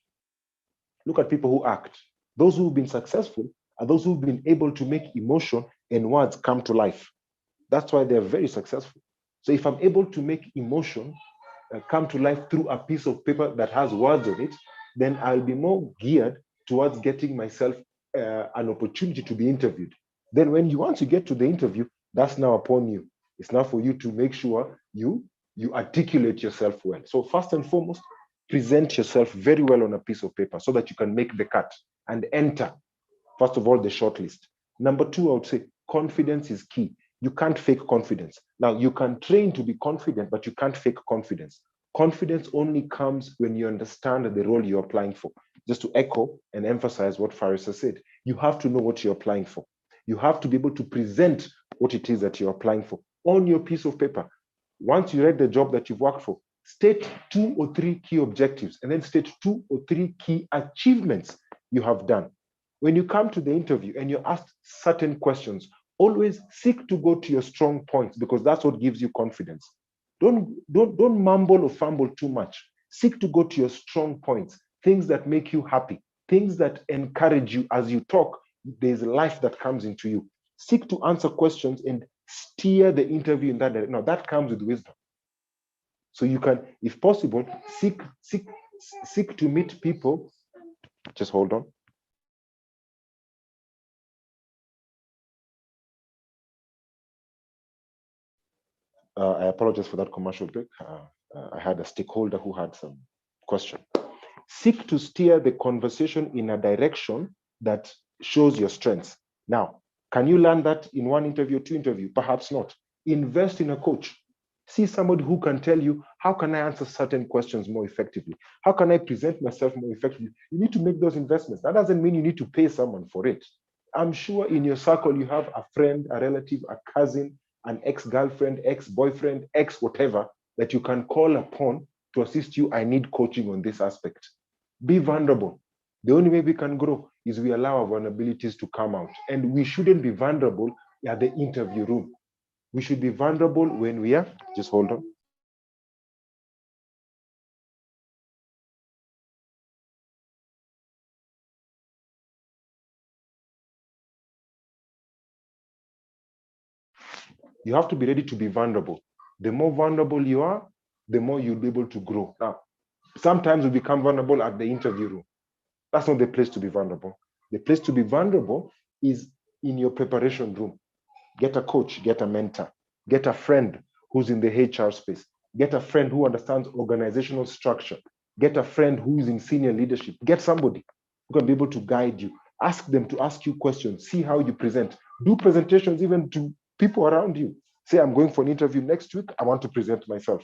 Look at people who act. Those who've been successful are those who've been able to make emotion and words come to life. That's why they're very successful. So if I'm able to make emotion come to life through a piece of paper that has words on it, then I'll be more geared towards getting myself an opportunity to be interviewed. Then once you get to the interview, that's now upon you. It's now for you to make sure you articulate yourself well. So first and foremost, present yourself very well on a piece of paper so that you can make the cut and enter, first of all, the shortlist. Number two, I would say confidence is key. You can't fake confidence. Now, you can train to be confident, but you can't fake confidence. Confidence only comes when you understand the role you're applying for. Just to echo and emphasize what Farisa said, you have to know what you're applying for. You have to be able to present what it is that you're applying for on your piece of paper. Once you read the job that you've worked for, state 2 or 3 key objectives, and then state 2 or 3 key achievements you have done. When you come to the interview and you're asked certain questions, always seek to go to your strong points, because that's what gives you confidence. Don't mumble or fumble too much. Seek to go to your strong points, things that make you happy, things that encourage you. As you talk, there's life that comes into you. Seek to answer questions and steer the interview in that direction. Now, that comes with wisdom. So you can, if possible, seek to meet people. Just hold on. I apologize for that commercial break. I had a stakeholder who had some question. Seek to steer the conversation in a direction that shows your strengths. Now, can you learn that in one interview, 2 interviews? Perhaps not. Invest in a coach. See somebody who can tell you, how can I answer certain questions more effectively? How can I present myself more effectively? You need to make those investments. That doesn't mean you need to pay someone for it. I'm sure in your circle, you have a friend, a relative, a cousin, an ex-girlfriend, ex-boyfriend, ex-whatever that you can call upon to assist you. I need coaching on this aspect. Be vulnerable. The only way we can grow is we allow our vulnerabilities to come out. And we shouldn't be vulnerable at the interview room. We should be vulnerable when we are, just hold on. You have to be ready to be vulnerable. The more vulnerable you are, the more you'll be able to grow. Now, sometimes we become vulnerable at the interview room. That's not the place to be vulnerable. The place to be vulnerable is in your preparation room. Get a coach, get a mentor, get a friend who's in the HR space, get a friend who understands organizational structure, get a friend who is in senior leadership, get somebody who can be able to guide you. Ask them to ask you questions, see how you present. Do presentations even to people around you. Say, I'm going for an interview next week, I want to present myself.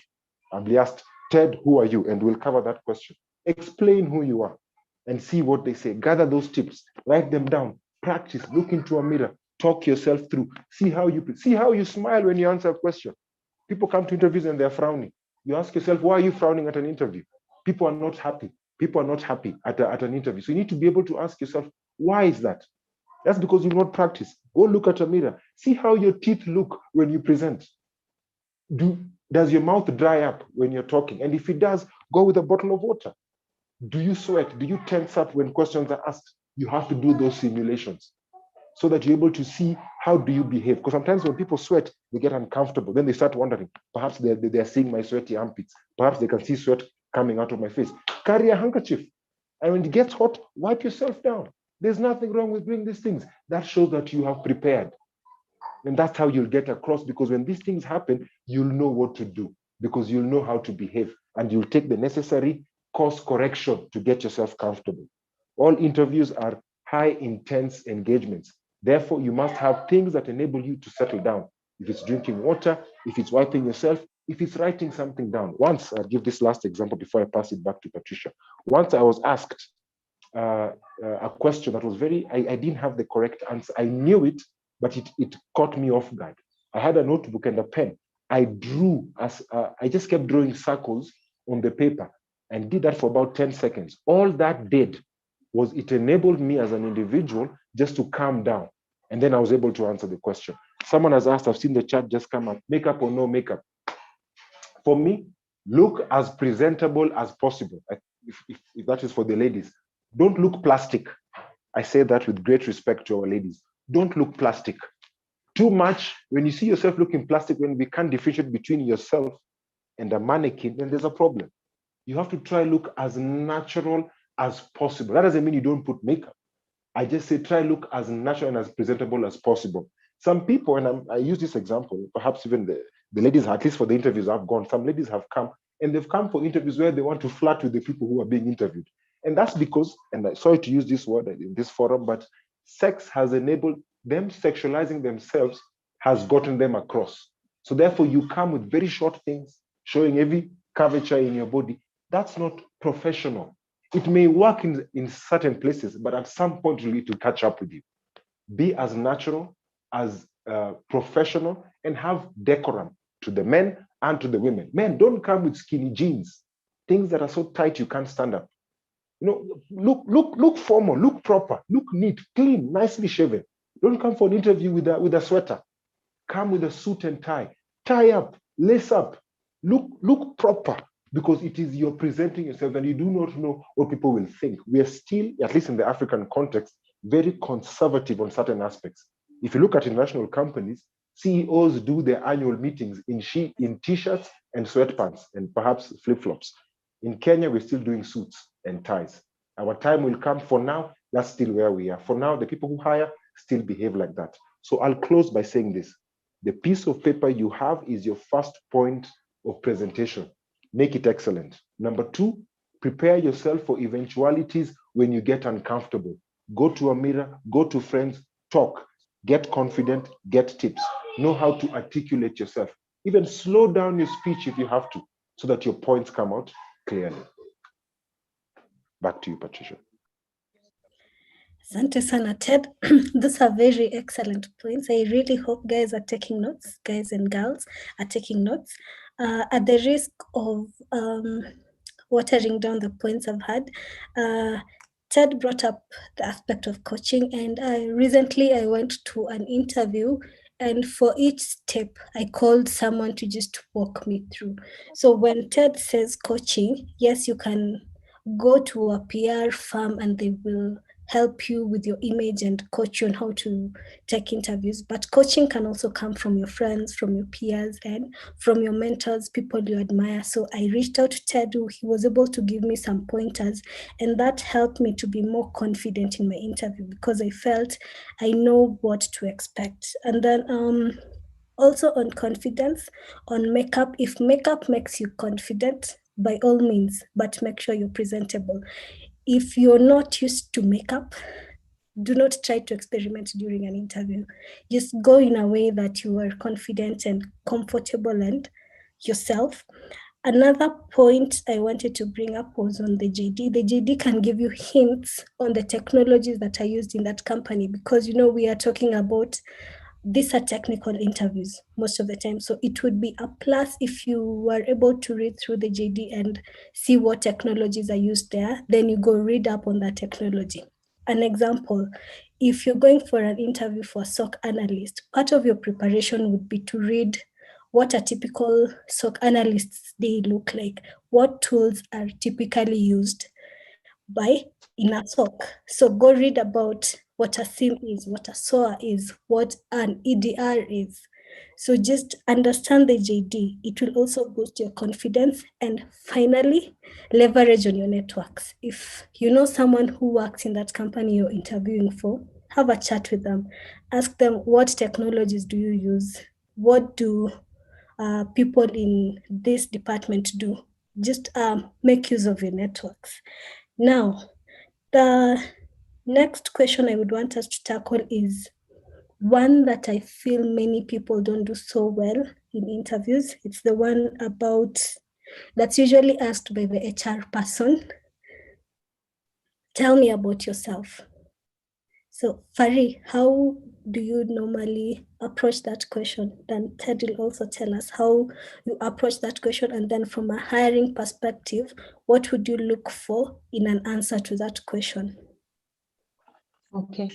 I'll be asked, Ted, who are you? And we'll cover that question. Explain who you are and see what they say. Gather those tips, write them down, practice, look into a mirror, talk yourself through, see how you smile when you answer a question. People come to interviews and they're frowning. You ask yourself, why are you frowning at an interview? People are not happy. People are not happy at an interview. So you need to be able to ask yourself, why is that? That's because you've not practiced. Go look at a mirror. See how your teeth look when you present. Does your mouth dry up when you're talking? And if it does, go with a bottle of water. Do you sweat? Do you tense up when questions are asked? You have to do those simulations so that you're able to see how do you behave. Because sometimes when people sweat, they get uncomfortable. Then they start wondering, perhaps they're seeing my sweaty armpits. Perhaps they can see sweat coming out of my face. Carry a handkerchief. And when it gets hot, wipe yourself down. There's nothing wrong with doing these things. That shows that you have prepared. And that's how you'll get across, because when these things happen, you'll know what to do, because you'll know how to behave, and you'll take the necessary course correction to get yourself comfortable. All interviews are high intense engagements. Therefore, you must have things that enable you to settle down. If it's drinking water, if it's wiping yourself, if it's writing something down. Once, I'll give this last example before I pass it back to Patricia. Once I was asked a question that was I didn't have the correct answer. I knew it, but it caught me off guard. I had a notebook and a pen. I just kept drawing circles on the paper and did that for about 10 seconds. All that did was it enabled me as an individual just to calm down. And then I was able to answer the question. Someone has asked, I've seen the chat just come up, makeup or no makeup. For me, look as presentable as possible. If that is for the ladies, don't look plastic. I say that with great respect to our ladies. Don't look plastic. Too much, when you see yourself looking plastic, when we can't differentiate between yourself and a mannequin, then there's a problem. You have to try look as natural as possible. That doesn't mean you don't put makeup. I just say try look as natural and as presentable as possible. Some people, and I use this example, perhaps even the ladies, at least for the interviews I've gone, some ladies have come and they've come for interviews where they want to flirt with the people who are being interviewed. And that's because, and I'm sorry to use this word in this forum, but sex has enabled them sexualizing themselves, has gotten them across. So therefore, you come with very short things, showing every curvature in your body. That's not professional. It may work in certain places, but at some point, you need to catch up with you. Be as natural, as professional, and have decorum to the men and to the women. Men, don't come with skinny jeans, things that are so tight you can't stand up. You know, look formal, look proper, look neat, clean, nicely shaven. Don't come for an interview with a sweater. Come with a suit and tie up, lace up, look proper, because it is you're presenting yourself and you do not know what people will think. We are still, at least in the African context, very conservative on certain aspects. If you look at international companies, CEOs do their annual meetings in t-shirts and sweatpants and perhaps flip-flops. In Kenya, we're still doing suits and ties. Our time will come. For now, that's still where we are. For now, the people who hire still behave like that. So I'll close by saying this. The piece of paper you have is your first point of presentation. Make it excellent. Number two, prepare yourself for eventualities when you get uncomfortable. Go to a mirror, go to friends, talk, get confident, get tips. Know how to articulate yourself. Even slow down your speech if you have to, so that your points come out clearly. Back to you, Patricia. Asante sana, Ted. Those are very excellent points. I really hope guys are taking notes, guys and girls are taking notes. At the risk of watering down the points I've had, Ted brought up the aspect of coaching, and recently I went to an interview, and for each step, I called someone to just walk me through. So when Ted says coaching, yes, you can go to a PR firm and they will help you with your image and coach you on how to take interviews. But coaching can also come from your friends, from your peers, and from your mentors, people you admire. So I reached out to Ted. He was able to give me some pointers, and that helped me to be more confident in my interview because I felt I know what to expect. And then also on confidence, on makeup, if makeup makes you confident, by all means, but make sure you're presentable. If you're not used to makeup, do not try to experiment during an interview. Just go in a way that you are confident and comfortable and yourself. Another point I wanted to bring up was on the JD. The JD can give you hints on the technologies that are used in that company because, we are talking about these are technical interviews most of the time. So it would be a plus if you were able to read through the JD and see what technologies are used there. Then you go read up on that technology. An example, if you're going for an interview for a SOC analyst, part of your preparation would be to read what a typical SOC analyst's day look like, what tools are typically used in a SOC. So go read about what a SIM is, what a SOA is, what an EDR is. So just understand the JD. It will also boost your confidence. And finally, leverage on your networks. If you know someone who works in that company you're interviewing for, have a chat with them. Ask them, what technologies do you use? What do people in this department do? Just make use of your networks. Now, the next question I would want us to tackle is one that I feel many people don't do so well in interviews. It's the one that's usually asked by the HR person. Tell me about yourself. So, Fari, how do you normally approach that question? Then Ted will also tell us how you approach that question. And then from a hiring perspective, what would you look for in an answer to that question? Okay.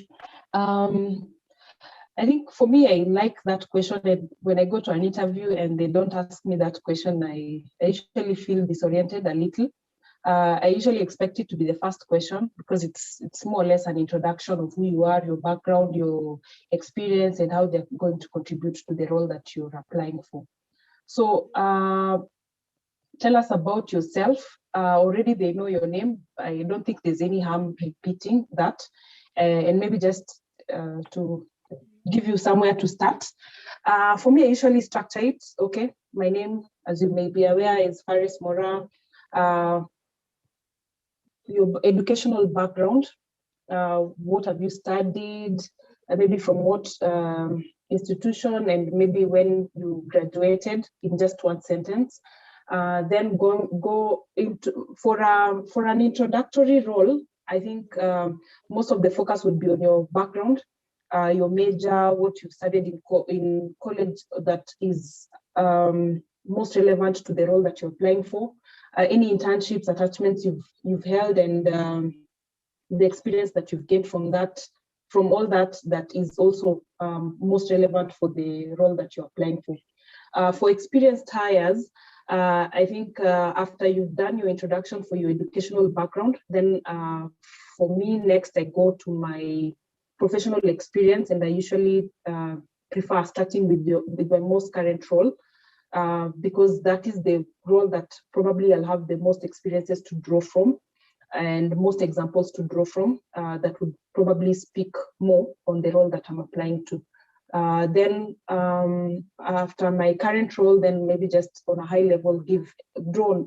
I think for me, I like that question. And when I go to an interview and they don't ask me that question, I usually feel disoriented a little. I usually expect it to be the first question because it's more or less an introduction of who you are, your background, your experience, and how they're going to contribute to the role that you're applying for. So tell us about yourself. Already they know your name. I don't think there's any harm repeating that. And maybe just to give you somewhere to start. For me, I usually structure it. Okay, my name, as you may be aware, is Faris Mora. Your educational background, what have you studied, maybe from what institution and maybe when you graduated in just one sentence. Then go into for an introductory role. I think most of the focus would be on your background, your major, what you've studied in college that is most relevant to the role that you're applying for, any internships, attachments you've held, and the experience that you've gained from that, from all that is also most relevant for the role that you're applying for. For experienced hires, I think after you've done your introduction for your educational background, then for me, next I go to my professional experience, and I usually prefer starting with my most current role, because that is the role that probably I'll have the most experiences to draw from and most examples to draw from that would probably speak more on the role that I'm applying to. Then after my current role, then maybe just on a high level, draw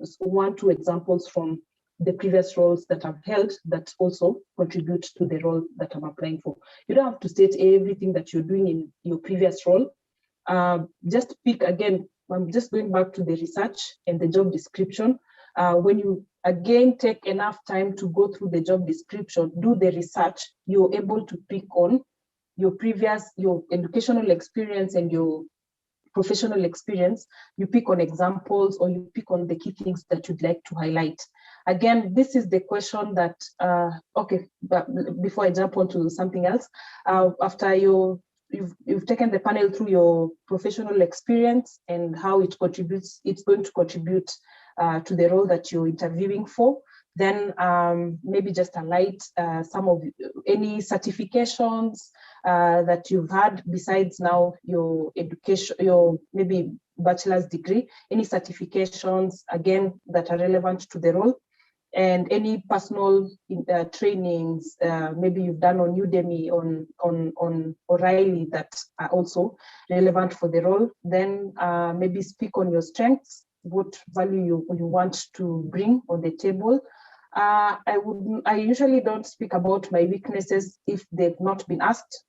1-2 examples from the previous roles that I've held that also contribute to the role that I'm applying for. You don't have to state everything that you're doing in your previous role. Just pick, again, I'm just going back to the research and the job description. When you again take enough time to go through the job description, do the research, you're able to pick on your educational experience and your professional experience. You pick on examples, or you pick on the key things that you'd like to highlight. Again, this is the question that, okay, but before I jump on to something else, after you've taken the panel through your professional experience and how it's going to contribute to the role that you're interviewing for, then maybe just highlight some of any certifications that you've had besides now your education, your maybe bachelor's degree, any certifications, again, that are relevant to the role, and any personal trainings maybe you've done on Udemy, on O'Reilly, that are also relevant for the role. Then maybe speak on your strengths, what value you want to bring on the table. I usually don't speak about my weaknesses if they've not been asked,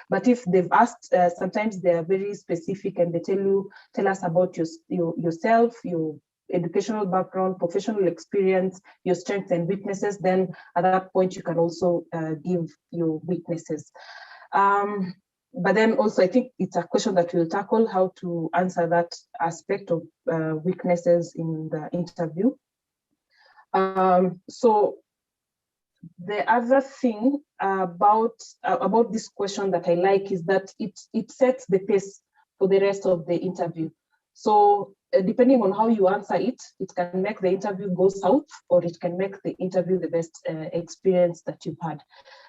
but if they've asked, sometimes they are very specific and they tell us about yourself, your educational background, professional experience, your strengths and weaknesses. Then at that point, you can also give your weaknesses. But then also, I think it's a question that we'll tackle, how to answer that aspect of weaknesses in the interview. So the other thing about this question that I like is that it sets the pace for the rest of the interview. So depending on how you answer it, it can make the interview go south, or it can make the interview the best experience that you've had.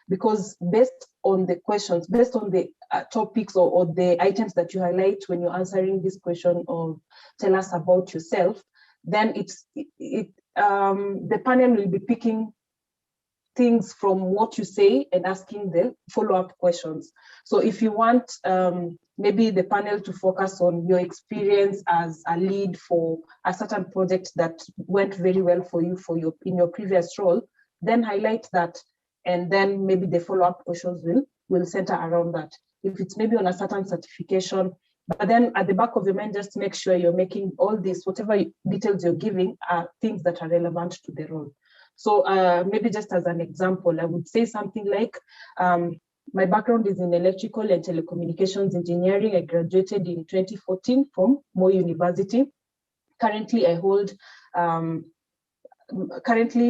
Because based on the questions, based on the topics or the items that you highlight when you're answering this question of tell us about yourself, then the panel will be picking things from what you say and asking the follow-up questions. So if you want maybe the panel to focus on your experience as a lead for a certain project that went very well for you in your previous role, then highlight that, and then maybe the follow-up questions will center around that. If it's maybe on a certain certification, but then at the back of your mind, just make sure you're making all this, whatever details you're giving are things that are relevant to the role. So maybe just as an example, I would say something like, my background is in electrical and telecommunications engineering. I graduated in 2014 from Moi University. Currently,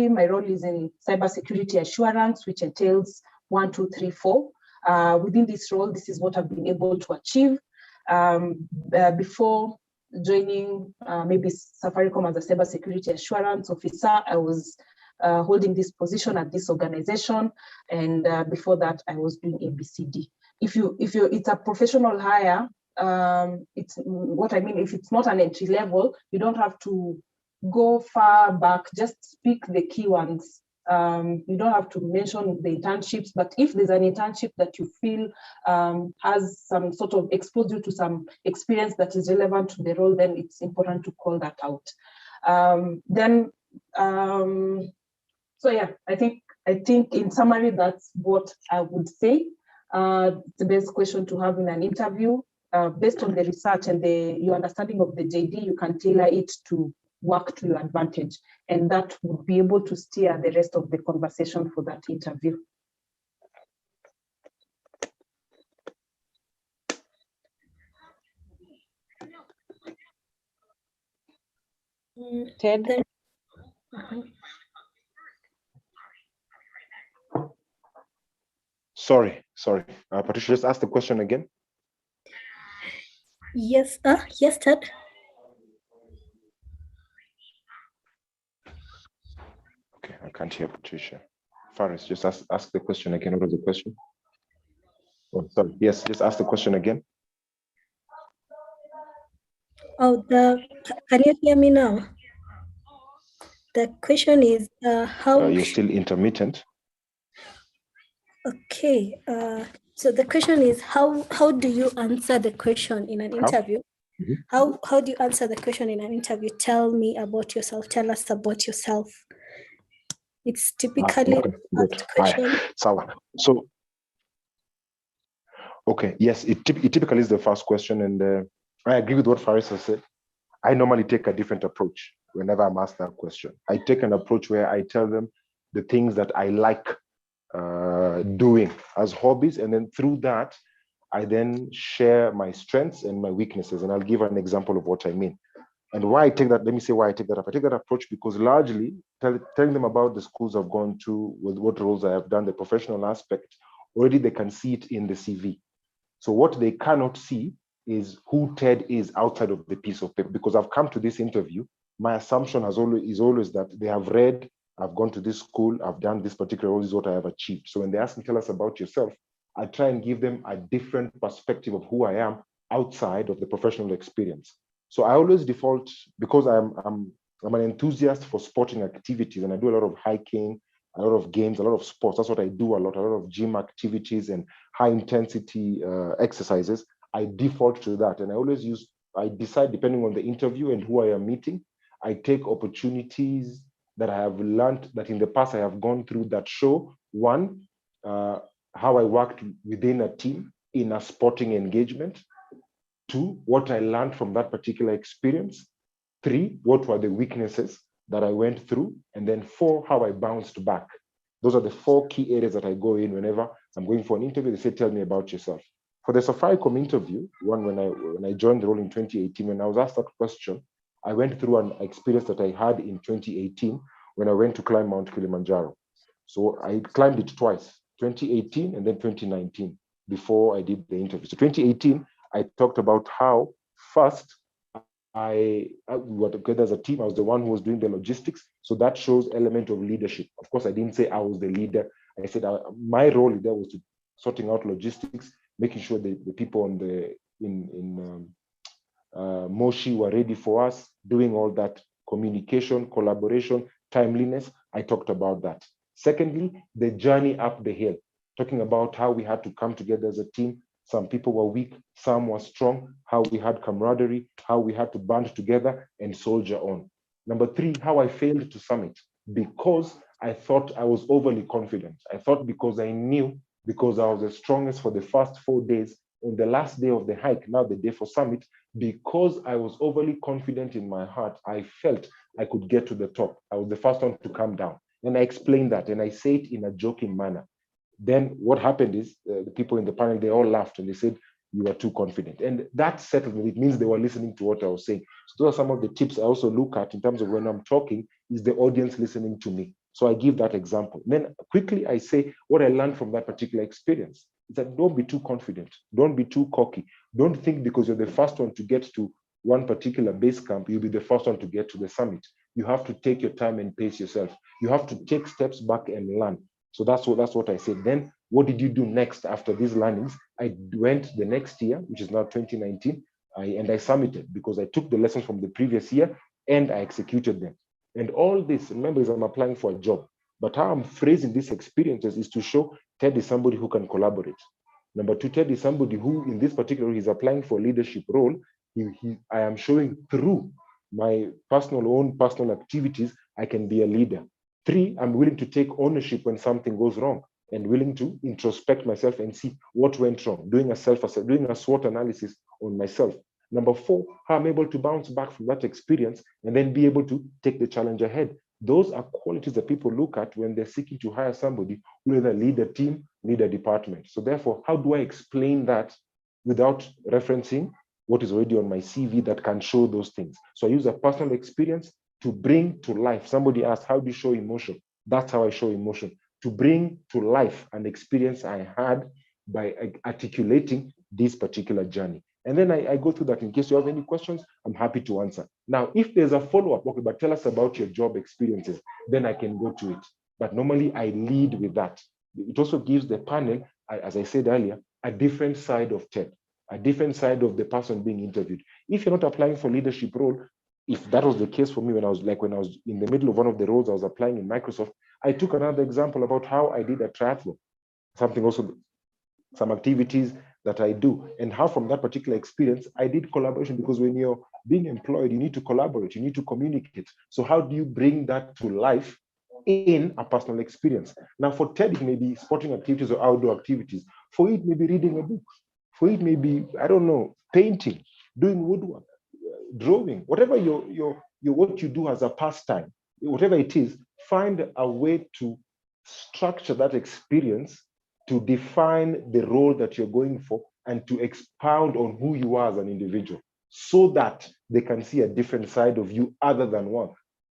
my role is in cybersecurity assurance, which entails 1, 2, 3, 4. Within this role, this is what I've been able to achieve. Before joining maybe Safaricom as a cybersecurity assurance officer, I was holding this position at this organization, and before that, I was doing ABCD. It's a professional hire. It's what I mean. If it's not an entry level, you don't have to go far back. Just speak the key ones. You don't have to mention the internships, but if there's an internship that you feel has some sort of exposed you to some experience that is relevant to the role, then it's important to call that out. So yeah, I think in summary, that's what I would say. the best question to have in an interview. Based on the research and your understanding of the JD, you can tailor it to work to your advantage. And that would be able to steer the rest of the conversation for that interview. Ted? Sorry. Patricia, just ask the question again. Yes, yes, Ted. Okay, I can't hear Patricia. Faris, just ask the question again. What was the question? Oh, sorry. Yes, just ask the question again. Oh, can you hear me now? The question is how you're still intermittent. Okay. So the question is how do you answer the question in an interview? How do you answer the question in an interview? Tell me about yourself. Tell us about yourself. It's typically a question. So, okay, yes, it typically is the first question, and I agree with what Faris has said. I normally take a different approach whenever I'm asked that question. I take an approach where I tell them the things that I like doing as hobbies, and then through that, I then share my strengths and my weaknesses, and I'll give an example of what I mean. And why I take that, let me say why I take that up. I take that approach because largely telling them about the schools I've gone to, with what roles I have done, the professional aspect, already they can see it in the CV. So what they cannot see is who Ted is outside of the piece of paper. Because I've come to this interview, my assumption is always that they have read, I've gone to this school, I've done this particular role, this is what I have achieved. So when they ask me, tell us about yourself, I try and give them a different perspective of who I am outside of the professional experience. So I always default, because I'm an enthusiast for sporting activities, and I do a lot of hiking, a lot of games, a lot of sports. That's what I do a lot of gym activities and high intensity exercises. I default to that. And I decide depending on the interview and who I am meeting, I take opportunities that I have learned that in the past I have gone through that show. One, how I worked within a team in a sporting engagement. Two, what I learned from that particular experience. Three, what were the weaknesses that I went through. And then four, how I bounced back. Those are the four key areas that I go in whenever I'm going for an interview. They say, tell me about yourself. For the Safaricom interview, one when I joined the role in 2018, when I was asked that question, I went through an experience that I had in 2018 when I went to climb Mount Kilimanjaro. So I climbed it twice, 2018 and then 2019, before I did the interview. So 2018, I talked about how first we were together as a team. I was the one who was doing the logistics. So that shows element of leadership. Of course, I didn't say I was the leader. I said my role there was to sorting out logistics, making sure the people on in Moshi were ready for us, doing all that communication, collaboration, timeliness. I talked about that. Secondly, the journey up the hill, talking about how we had to come together as a team. Some people were weak, some were strong, how we had camaraderie, how we had to band together and soldier on. Number three, how I failed to summit because I thought I was overly confident. I thought because I knew, because I was the strongest for the first 4 days, on the last day of the hike, now the day for summit, because I was overly confident in my heart, I felt I could get to the top. I was the first one to come down. And I explained that, and I say it in a joking manner. Then what happened is the people in the panel, they all laughed and they said, you are too confident. And that settled me. It means they were listening to what I was saying. So those are some of the tips I also look at in terms of when I'm talking, is the audience listening to me? So I give that example. Then quickly I say what I learned from that particular experience is that don't be too confident. Don't be too cocky. Don't think because you're the first one to get to one particular base camp, you'll be the first one to get to the summit. You have to take your time and pace yourself. You have to take steps back and learn. So that's what I said. Then what did you do next after these learnings? I went the next year, which is now 2019, and I summited because I took the lessons from the previous year and I executed them. And all this, remember, is I'm applying for a job. But how I'm phrasing these experiences is to show Ted is somebody who can collaborate. Number two, Ted is somebody who, in this particular, he's applying for a leadership role. I am showing through my personal activities, I can be a leader. Three, I'm willing to take ownership when something goes wrong. and willing to introspect myself and see what went wrong, doing a doing a SWOT analysis on myself. Number 4, how I'm able to bounce back from that experience and then be able to take the challenge ahead. Those are qualities that people look at when they're seeking to hire somebody who will either lead a team, lead a department. So therefore, how do I explain that without referencing what is already on my CV that can show those things? So I use a personal experience to bring to life. Somebody asked, how do you show emotion? That's how I show emotion, to bring to life an experience I had by articulating this particular journey. And then I go through that. In case you have any questions, I'm happy to answer. Now, if there's a follow-up, okay, but tell us about your job experiences, then I can go to it. But normally I lead with that. It also gives the panel, as I said earlier, a different side of TED, a different side of the person being interviewed. If you're not applying for leadership role, if that was the case for me when I was in the middle of one of the roles I was applying in Microsoft, I took another example about how I did a triathlon, something also, some activities that I do, and how from that particular experience, I did collaboration, because when you're being employed, you need to collaborate, you need to communicate. So how do you bring that to life in a personal experience? Now for TED, it may be sporting activities or outdoor activities. For it, maybe reading a book. For it, maybe, I don't know, painting, doing woodwork, drawing, whatever what you do as a pastime, whatever it is, find a way to structure that experience to define the role that you're going for and to expound on who you are as an individual, so that they can see a different side of you other than work.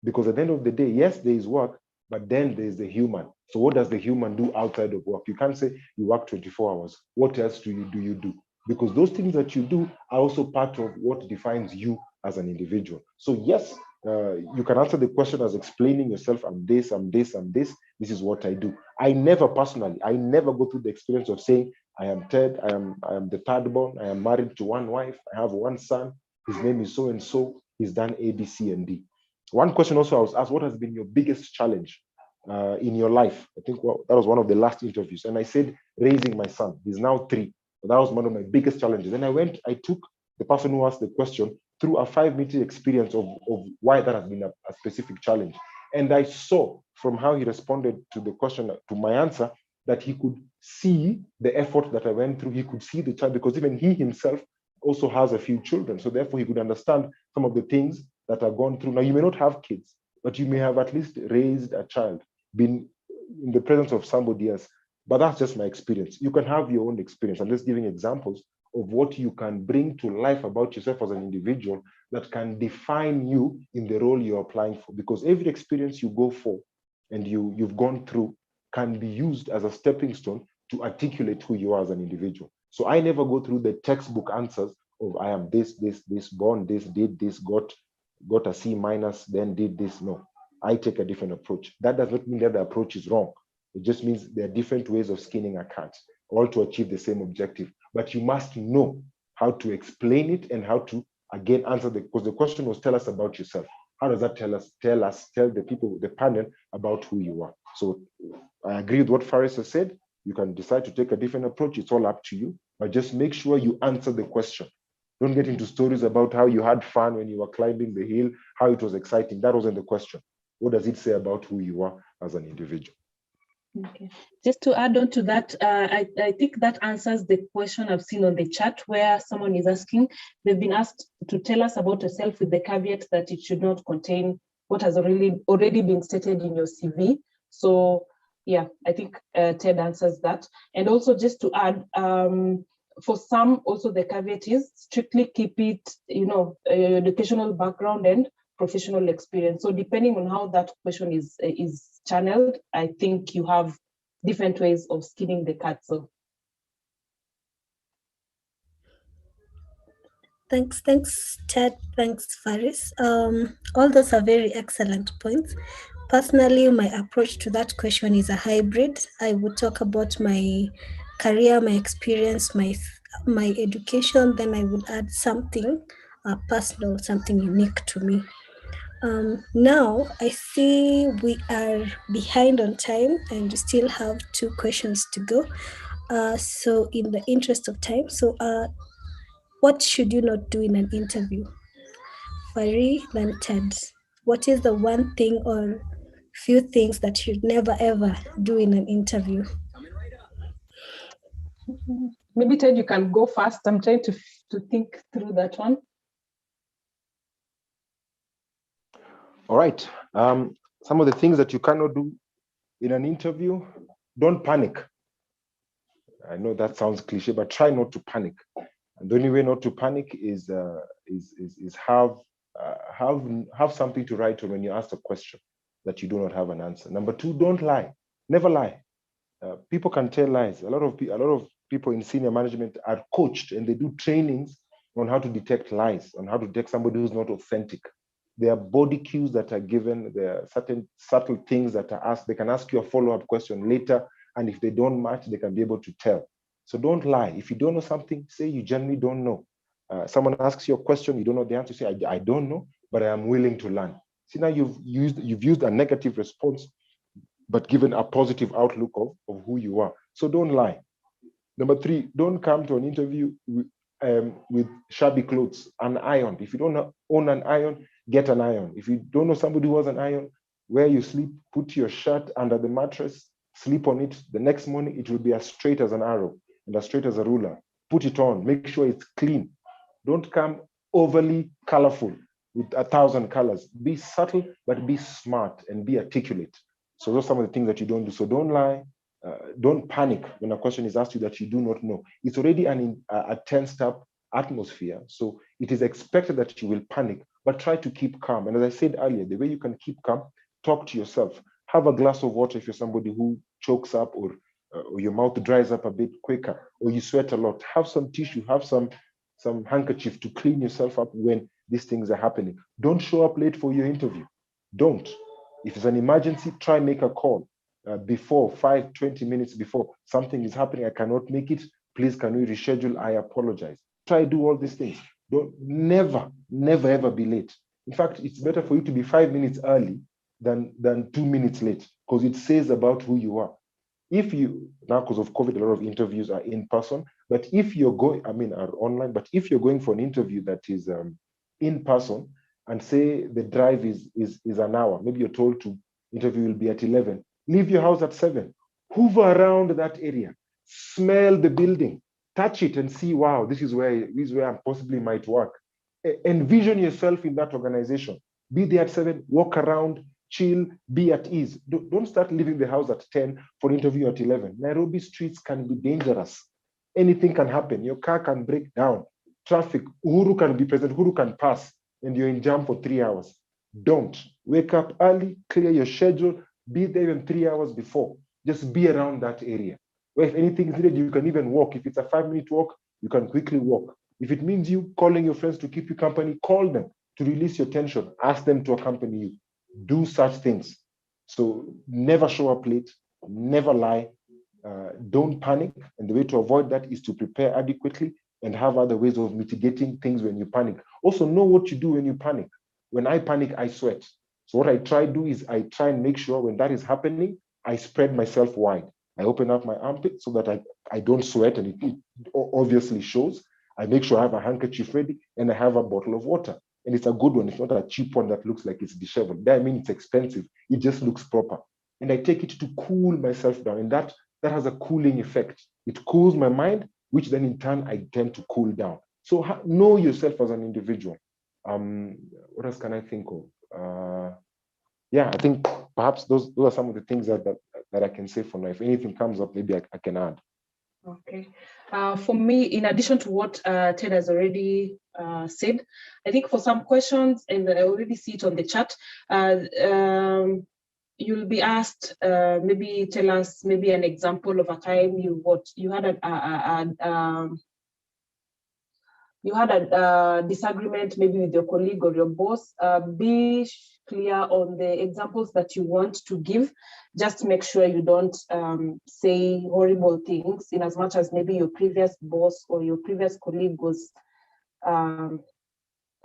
Because at the end of the day, yes, there is work, but then there's the human. So what does the human do outside of work? You can't say you work 24 hours. What else do you do? Because those things that you do are also part of what defines you as an individual. So yes, you can answer the question as explaining yourself, I'm this, I'm this, I'm this. This is what I do. I never go through the experience of saying, I am Ted, I am the third born, I am married to one wife, I have one son, his name is so and so, he's done A, B, C, and D. One question also I was asked, what has been your biggest challenge in your life? I think that was one of the last interviews. And I said, raising my son. He's now 3. That was one of my biggest challenges. And I took the person who asked the question through a 5-minute experience of why that has been a specific challenge. And I saw from how he responded to the question, to my answer, that he could see the effort that I went through. He could see the child, because even he himself also has a few children. So therefore he could understand some of the things that are gone through. Now, you may not have kids, but you may have at least raised a child, been in the presence of somebody else. But that's just my experience. You can have your own experience. I'm just giving examples of what you can bring to life about yourself as an individual that can define you in the role you're applying for. Because every experience you go for and you've gone through can be used as a stepping stone to articulate who you are as an individual. So I never go through the textbook answers of I am this, born this, did this, got a C minus, then did this. No, I take a different approach. That does not mean that the approach is wrong. It just means there are different ways of skinning a cat, all to achieve the same objective. But you must know how to explain it and how to, again, answer because the question was, tell us about yourself. How does that tell the people, the panel, about who you are? So I agree with what Faris has said. You can decide to take a different approach. It's all up to you. But just make sure you answer the question. Don't get into stories about how you had fun when you were climbing the hill, how it was exciting. That wasn't the question. What does it say about who you are as an individual? Okay. Just to add on to that, I think that answers the question I've seen on the chat where someone is asking, they've been asked to tell us about yourself with the caveat that it should not contain what has already been stated in your CV. So yeah, I think Ted answers that. And also just to add, for some, also the caveat is strictly keep it, educational background and professional experience. So depending on how that question is channeled, I think you have different ways of skinning the cat. So Thanks, Ted. Thanks, Faris. All those are very excellent points. Personally, my approach to that question is a hybrid. I would talk about my career, my experience, my education. Then I would add something personal, something unique to me. Now I see we are behind on time and we still have 2 questions to go. So in the interest of time, what should you not do in an interview? Fari and Ted, what is the one thing or few things that you'd never ever do in an interview? Maybe Ted, you can go first. I'm trying to think through that one. All right. Some of the things that you cannot do in an interview: don't panic. I know that sounds cliche, but try not to panic. And the only way not to panic is have something to write on when you ask a question that you do not have an answer. Number two, don't lie. Never lie. People can tell lies. A lot of people in senior management are coached, and they do trainings on how to detect lies, on how to detect somebody who's not authentic. There are body cues that are given. There are certain subtle things that are asked. They can ask you a follow-up question later, and if they don't match, they can be able to tell. So don't lie. If you don't know something, say you generally don't know. Someone asks you a question, you don't know the answer, say, I don't know, but I am willing to learn. See, now you've used a negative response, but given a positive outlook of who you are. So don't lie. Number three, don't come to an interview with shabby clothes, unironed. If you don't own an iron, get an iron. If you don't know somebody who has an iron, where you sleep, put your shirt under the mattress, sleep on it. The next morning, it will be as straight as an arrow and as straight as a ruler. Put it on, make sure it's clean. Don't come overly colorful with 1,000 colors. Be subtle, but be smart and be articulate. So those are some of the things that you don't do. So don't lie. Don't panic when a question is asked you that you do not know. It's already a tensed up atmosphere. So it is expected that you will panic, but try to keep calm. And as I said earlier, the way you can keep calm, talk to yourself. Have a glass of water if you're somebody who chokes up or your mouth dries up a bit quicker, or you sweat a lot. Have some tissue, have some handkerchief to clean yourself up when these things are happening. Don't show up late for your interview. Don't. If it's an emergency, try make a call before 20 minutes before. Something is happening, I cannot make it. Please, can we reschedule? I apologize. Try do all these things. Don't never ever be late. In fact, it's better for you to be 5 minutes early than 2 minutes late, because it says about who you are. If you, now because of COVID, a lot of interviews are in person, but if you're going, are online, but if you're going for an interview that is in person, and say the drive is an hour, maybe you're told to interview will be at 11, leave your house at 7, hoover around that area, smell the building, touch it and see, wow, this is where I possibly might work. Envision yourself in that organization. Be there at 7, walk around, chill, be at ease. Don't start leaving the house at 10 for interview at 11. Nairobi streets can be dangerous. Anything can happen. Your car can break down. Traffic, Uhuru can be present, Uhuru can pass, and you're in jam for 3 hours. Don't. Wake up early, clear your schedule, be there even 3 hours before. Just be around that area. Where if anything is needed, you can even walk. If it's a 5-minute walk, you can quickly walk. If it means you calling your friends to keep you company, call them to release your tension. Ask them to accompany you. Do such things. So never show up late, never lie, don't panic. And the way to avoid that is to prepare adequately and have other ways of mitigating things when you panic. Also know what you do when you panic. When I panic, I sweat. So what I try to do is I try and make sure when that is happening, I spread myself wide. I open up my armpit so that I don't sweat, and it obviously shows. I make sure I have a handkerchief ready and I have a bottle of water. And it's a good one. It's not a cheap one that looks like it's disheveled. That means it's expensive. It just looks proper. And I take it to cool myself down. And that has a cooling effect. It cools my mind, which then in turn I tend to cool down. So know yourself as an individual. What else can I think of? Yeah, I think perhaps those are some of the things that I can say for now. If anything comes up, maybe I can add. Okay. For me, in addition to what Ted has already said, I think for some questions, and I already see it on the chat, you'll be asked, maybe tell us maybe an example of a time you had a disagreement maybe with your colleague or your boss. Be clear on the examples that you want to give. Just make sure you don't say horrible things, in as much as maybe your previous boss or your previous colleague was a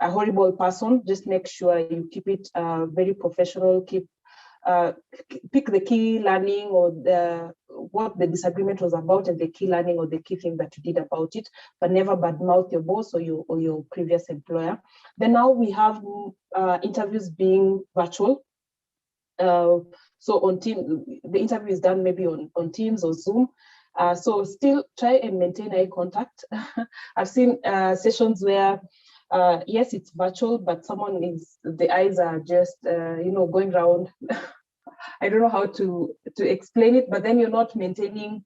horrible person. Just make sure you keep it very professional. Pick the key learning or what the disagreement was about, and the key learning or the key thing that you did about it, but never badmouth your boss or your previous employer. Then now we have interviews being virtual. So on Teams, the interview is done maybe on Teams or Zoom. So still try and maintain eye contact. I've seen sessions where, yes, it's virtual, but the eyes are just, going around. I don't know how to explain it, but then you're not maintaining,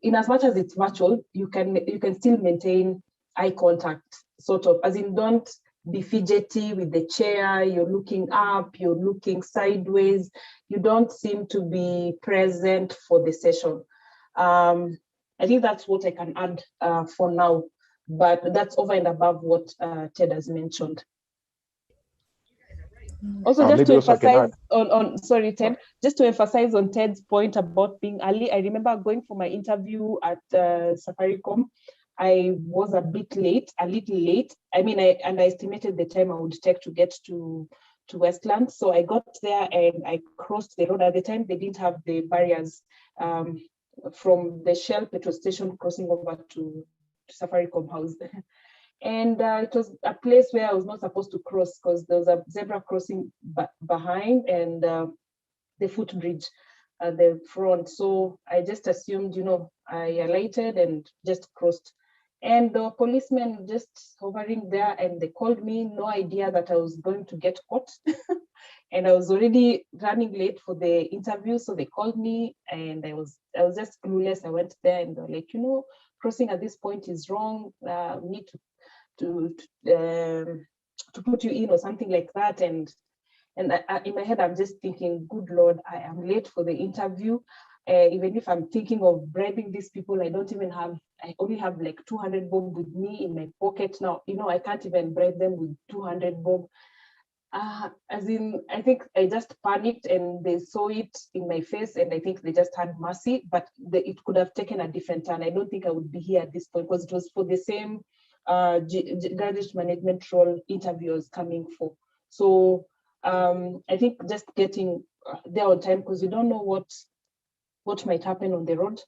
in as much as it's virtual, you can still maintain eye contact, sort of, as in don't be fidgety with the chair, you're looking up, you're looking sideways, you don't seem to be present for the session. I think that's what I can add for now, but that's over and above what Ted has mentioned. Also, just to emphasize sorry, Ted, just to emphasize on Ted's point about being early, I remember going for my interview at Safaricom. I was a little late. I mean, I underestimated the time I would take to get to Westland. So I got there and I crossed the road. At the time, they didn't have the barriers from the Shell petrol station crossing over to Safaricom house. And it was a place where I was not supposed to cross because there was a zebra crossing behind and the footbridge at the front. So I just assumed, I alighted and just crossed. And the policemen just hovering there, and they called me, no idea that I was going to get caught. And I was already running late for the interview, so they called me, and I was just clueless. I went there, and they're like, crossing at this point is wrong. We need to put you in or something like that. And in my head, I'm just thinking, good Lord, I am late for the interview. Even if I'm thinking of bribing these people, I only have like 200 bob with me in my pocket now. I can't even bribe them with 200 bob. As in, I think I just panicked and they saw it in my face and I think they just had mercy, but it could have taken a different turn. I don't think I would be here at this point because it was for the same graduate management role interview I was coming for. So I think just getting there on time, because you don't know what might happen on the road,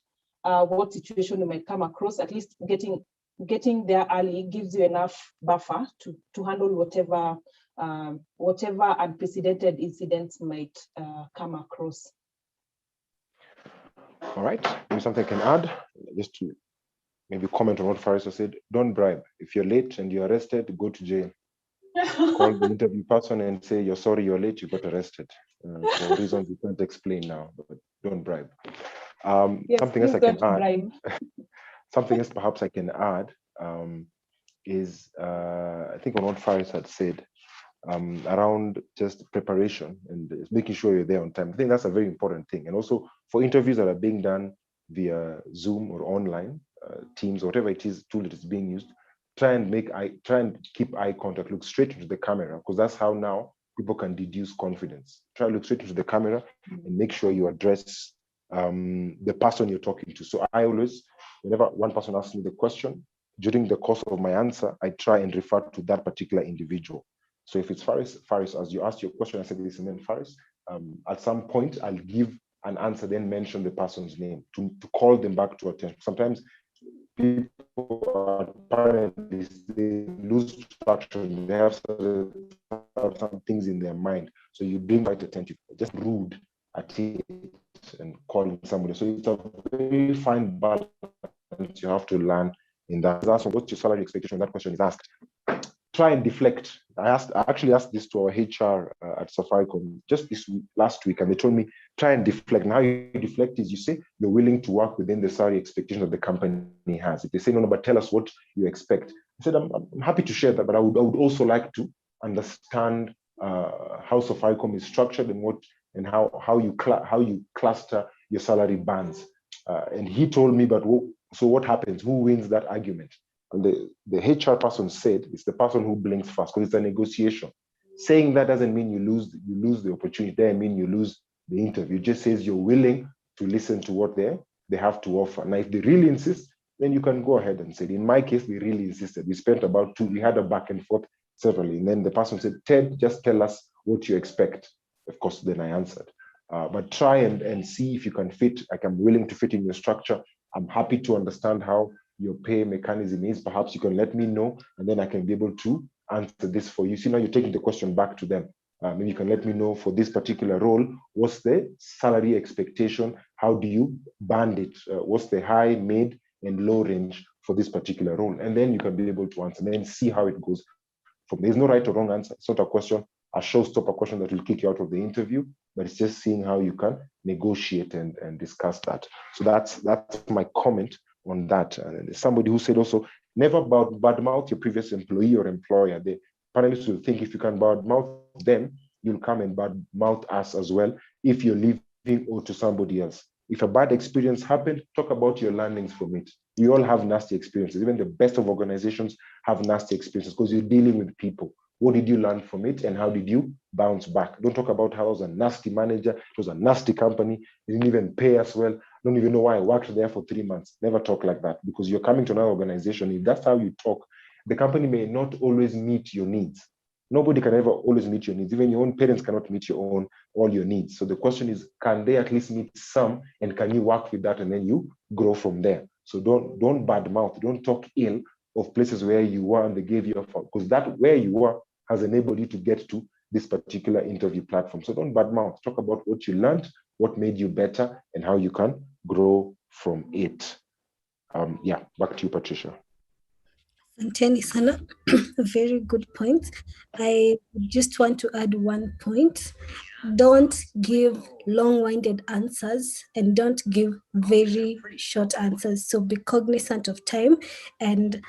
what situation you might come across. At least getting there early gives you enough buffer to handle whatever unprecedented incidents might come across. All right, maybe something I can add, just to maybe comment on what Faris said. Don't bribe. If you're late and you're arrested, go to jail. Call the interview person and say, you're sorry, you're late, you got arrested. For reasons you can't explain now, but don't bribe. Yes, something else I can add. Something else perhaps I can add is, I think on what Faris had said, around just preparation and making sure you're there on time. I think that's a very important thing. And also for interviews that are being done via Zoom or online, Teams, or whatever it is tool that is being used, try and keep eye contact, look straight into the camera, because that's how now people can deduce confidence. Try to look straight into the camera and make sure you address the person you're talking to. So I always, whenever one person asks me the question, during the course of my answer, I try and refer to that particular individual. So if it's Faris, as you asked your question, I said this, and then Faris, at some point I'll give an answer, then mention the person's name to call them back to attention. Sometimes people apparently they lose traction, they have some things in their mind. So you bring quite attentive, just rude at it and calling somebody. So it's a very fine balance you have to learn in that. That's what's your salary expectation? That question is asked. Try and deflect. I actually asked this to our HR at Safaricom just last week, and they told me try and deflect. And how you deflect is you say you're willing to work within the salary expectation that the company has. If they say no, but tell us what you expect. I said I'm happy to share that, but I would also like to understand how Safaricom is structured and how you cluster your salary bands. And he told me, but so what happens? Who wins that argument? And the HR person said it's the person who blinks first, because it's a negotiation. Saying that doesn't mean you lose the opportunity. Doesn't mean you lose the interview. It just says you're willing to listen to what they have to offer. Now, if they really insist, then you can go ahead and say, in my case, they really insisted. We spent we had a back and forth separately. And then the person said, Ted, just tell us what you expect. Of course, then I answered. But try and see if you can fit. Like, I'm willing to fit in your structure. I'm happy to understand how your pay mechanism is. Perhaps you can let me know, and then I can be able to answer this for you. See, now you're taking the question back to them. Maybe you can let me know for this particular role, what's the salary expectation? how do you band it? What's the high, mid, and low range for this particular role? And then you can be able to answer, and then see how it goes. There's no right or wrong answer. It's not a question, a showstopper question that will kick you out of the interview, but it's just seeing how you can negotiate and discuss that. So that's my comment on that. Somebody who said also, never badmouth your previous employee or employer. The panelists will think if you can badmouth them, you'll come and badmouth us as well if you're leaving or to somebody else. If a bad experience happened, talk about your learnings from it. We all have nasty experiences. Even the best of organizations have nasty experiences because you're dealing with people. What did you learn from it and how did you bounce back? Don't talk about how I was a nasty manager, it was a nasty company, they didn't even pay us well. I don't even know why I worked there for 3 months. Never talk like that, because you're coming to another organization. If that's how you talk, the company may not always meet your needs. Nobody can ever always meet your needs. Even your own parents cannot meet all your needs. So the question is, can they at least meet some, and can you work with that, and then you grow from there? So don't badmouth, don't talk ill of places where you were and they gave you a phone, because that where you were has enabled you to get to this particular interview platform. So don't badmouth. Talk about what you learned, what made you better, and how you can grow from it. Yeah, back to you, Patricia. Asanteni sana. Very good point. I just want to add one point. Don't give long-winded answers and don't give very short answers. So be cognizant of time and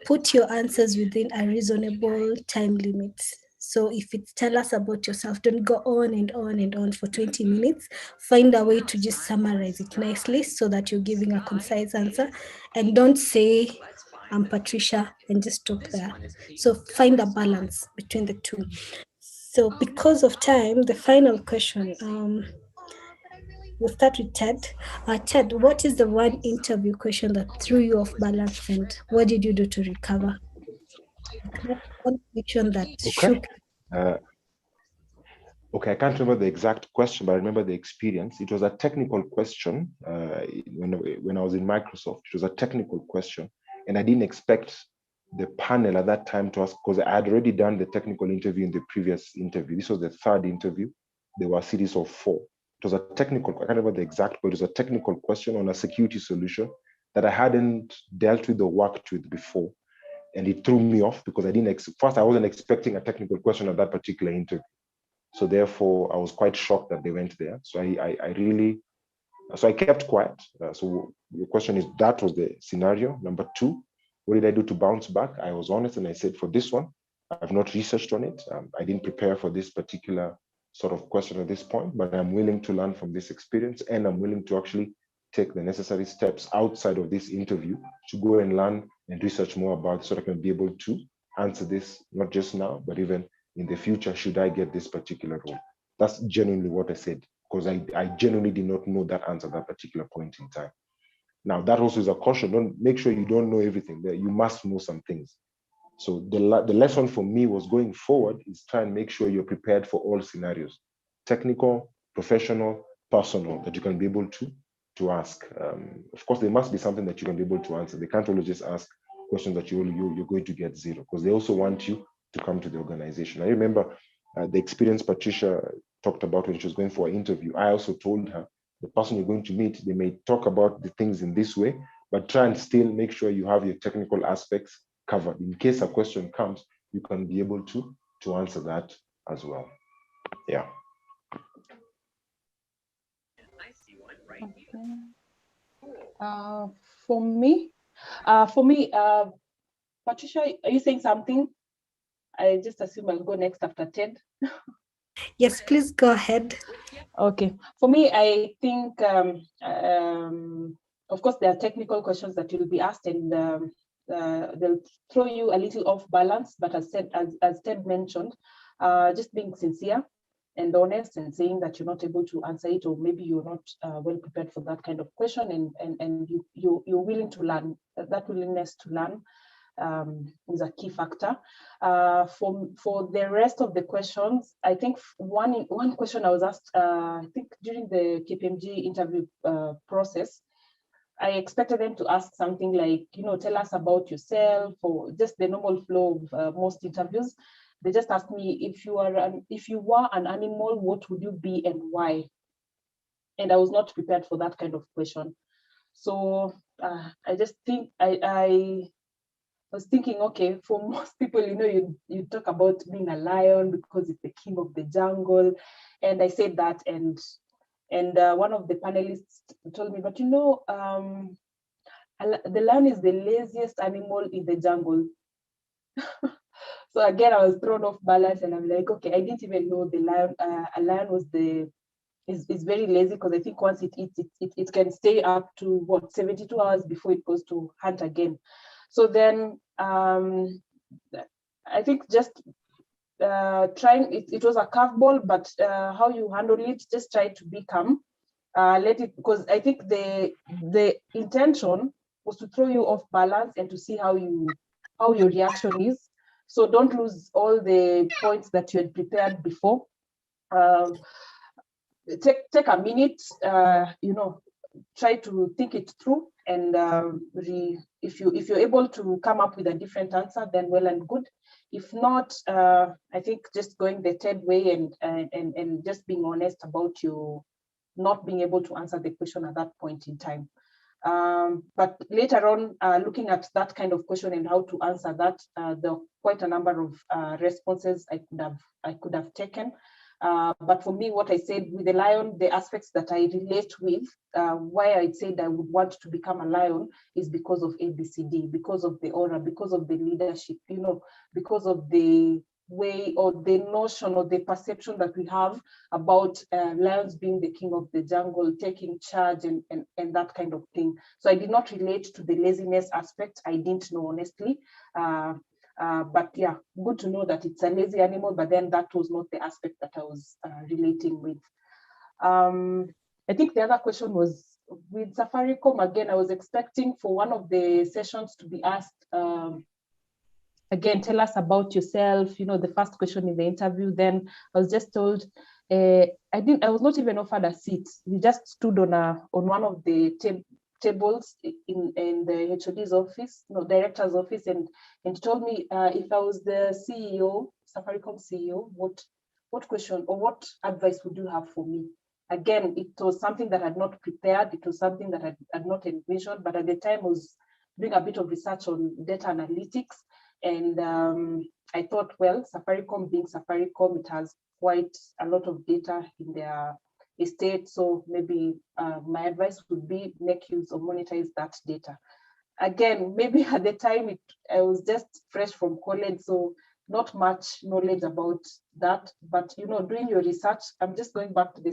put your answers within a reasonable time limit. So if it's tell us about yourself, don't go on and on and on for 20 minutes. Find a way to just summarize it nicely so that you're giving a concise answer. And don't say, I'm Patricia, and just stop there. So find a balance between the two. So because of time, the final question, we'll start with Ted. Ted, what is the one interview question that threw you off balance, and what did you do to recover? One question that shook. Okay, I can't remember the exact question, but I remember the experience. It was a technical question when I was in Microsoft. It was a technical question, and I didn't expect the panel at that time to ask, because I had already done the technical interview in the previous interview. This was the third interview. There were a series of 4. It was a technical, I can't remember the exact, but it was a technical question on a security solution that I hadn't dealt with or worked with before. And it threw me off because I didn't, first I wasn't expecting a technical question at that particular interview. So therefore, I was quite shocked that they went there. So I kept quiet. So your question is, that was the scenario. Number 2, what did I do to bounce back? I was honest and I said, for this one, I've not researched on it. I didn't prepare for this particular sort of question at this point, but I'm willing to learn from this experience, and I'm willing to actually take the necessary steps outside of this interview to go and learn and research more about it, so that I can be able to answer this, not just now, but even in the future, should I get this particular role. That's genuinely what I said, because I genuinely did not know that answer at that particular point in time. Now, that also is a caution. Don't make sure you don't know everything. You must know some things. So the lesson for me was, going forward, is try and make sure you're prepared for all scenarios, technical, professional, personal, that you can be able to ask. Of course, there must be something that you can be able to answer. They can't always just ask questions that you're going to get 0, because they also want you to come to the organization. I remember the experience Patricia talked about when she was going for an interview. I also told her, the person you're going to meet, they may talk about the things in this way, but try and still make sure you have your technical aspects covered. In case a question comes, you can be able to answer that as well. Yeah. For me, Patricia, are you saying something? I just assume I'll go next after Ted. Yes, please go ahead. Okay. For me, I think, of course, there are technical questions that you'll be asked, and they'll throw you a little off balance. But as Ted mentioned, just being sincere and honest and saying that you're not able to answer it, or maybe you're not well prepared for that kind of question, and you're willing to learn. That willingness to learn is a key factor. For the rest of the questions, I think one question I was asked, I think during the KPMG interview process, I expected them to ask something like, tell us about yourself, or just the normal flow of most interviews. They just asked me, if you were an animal, what would you be and why? and I was not prepared for that kind of question. So I just think I was thinking, okay, for most people, you talk about being a lion because it's the king of the jungle, and I said that, and one of the panelists told me, but the lion is the laziest animal in the jungle. So again, I was thrown off balance, and I'm like, okay, I didn't even know the lion. A lion is very lazy, because I think once it eats, it can stay up to 72 hours before it goes to hunt again. So then I think just trying it was a curveball, but how you handle it, just try to be calm. Let it, because I think the intention was to throw you off balance and to see how your reaction is. So don't lose all the points that you had prepared before. Take a minute, try to think it through, and if you're able to come up with a different answer, then well and good. If not, I think just going the third way and just being honest about you not being able to answer the question at that point in time. But later on, looking at that kind of question and how to answer that, there are quite a number of responses I could have taken. But for me, what I said with the lion, the aspects that I relate with, why I said I would want to become a lion is because of ABCD, because of the aura, because of the leadership, because of the way or the notion or the perception that we have about lions being the king of the jungle, taking charge and that kind of thing. So I did not relate to the laziness aspect. I didn't know, honestly. But yeah, good to know that it's a lazy animal, but then that was not the aspect that I was relating with. I think the other question was with Safaricom. Again, I was expecting for one of the sessions to be asked, again, tell us about yourself, the first question in the interview. Then I was just told, I was not even offered a seat. We just stood on one of the tables in the HOD's office, director's office, and told me if I was the CEO, Safaricom CEO, what question or what advice would you have for me? Again, it was something that I had not prepared. It was something that I had not envisioned, but at the time I was doing a bit of research on data analytics. And I thought, well, Safaricom being Safaricom, it has quite a lot of data in their estate. So maybe my advice would be make use or monetize that data. Again, maybe at the time I was just fresh from college, so not much knowledge about that. But doing your research, I'm just going back to the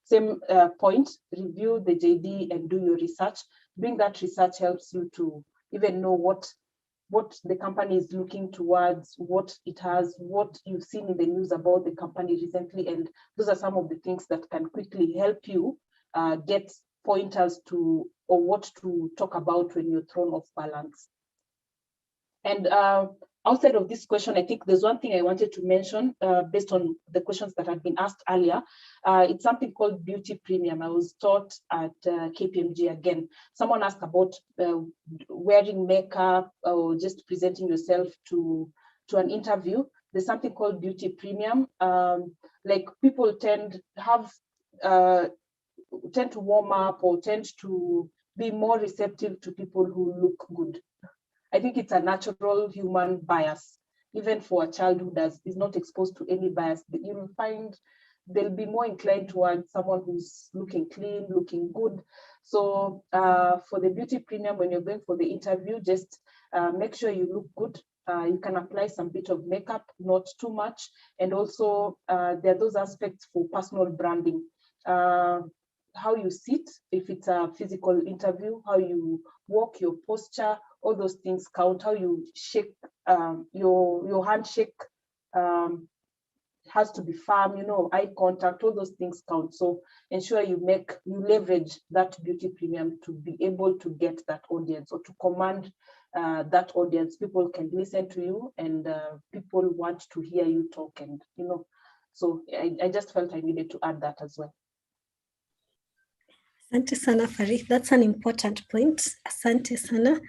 same point: review the JD and do your research. Doing that research helps you to even know what the company is looking towards, what it has, what you've seen in the news about the company recently. And those are some of the things that can quickly help you get pointers to, or what to talk about when you're thrown off balance. And outside of this question, I think there's one thing I wanted to mention based on the questions that had been asked earlier. It's something called beauty premium. I was taught at KPMG again. Someone asked about wearing makeup or just presenting yourself to an interview. There's something called beauty premium. Like people tend to warm up or tend to be more receptive to people who look good. I think it's a natural human bias. Even for a child who is not exposed to any bias, you'll find they'll be more inclined towards someone who's looking clean, looking good. So for the beauty premium, when you're going for the interview, just make sure you look good. You can apply some bit of makeup, not too much. And also there are those aspects for personal branding. How you sit, if it's a physical interview, how you walk, your posture, all those things count. How you shake, your handshake has to be firm, eye contact, all those things count. So ensure you leverage that beauty premium to be able to get that audience or to command that audience. People can listen to you, and people want to hear you talk, and so I just felt I needed to add that as well. Asante sana, Farid. That's an important point. Asante sana.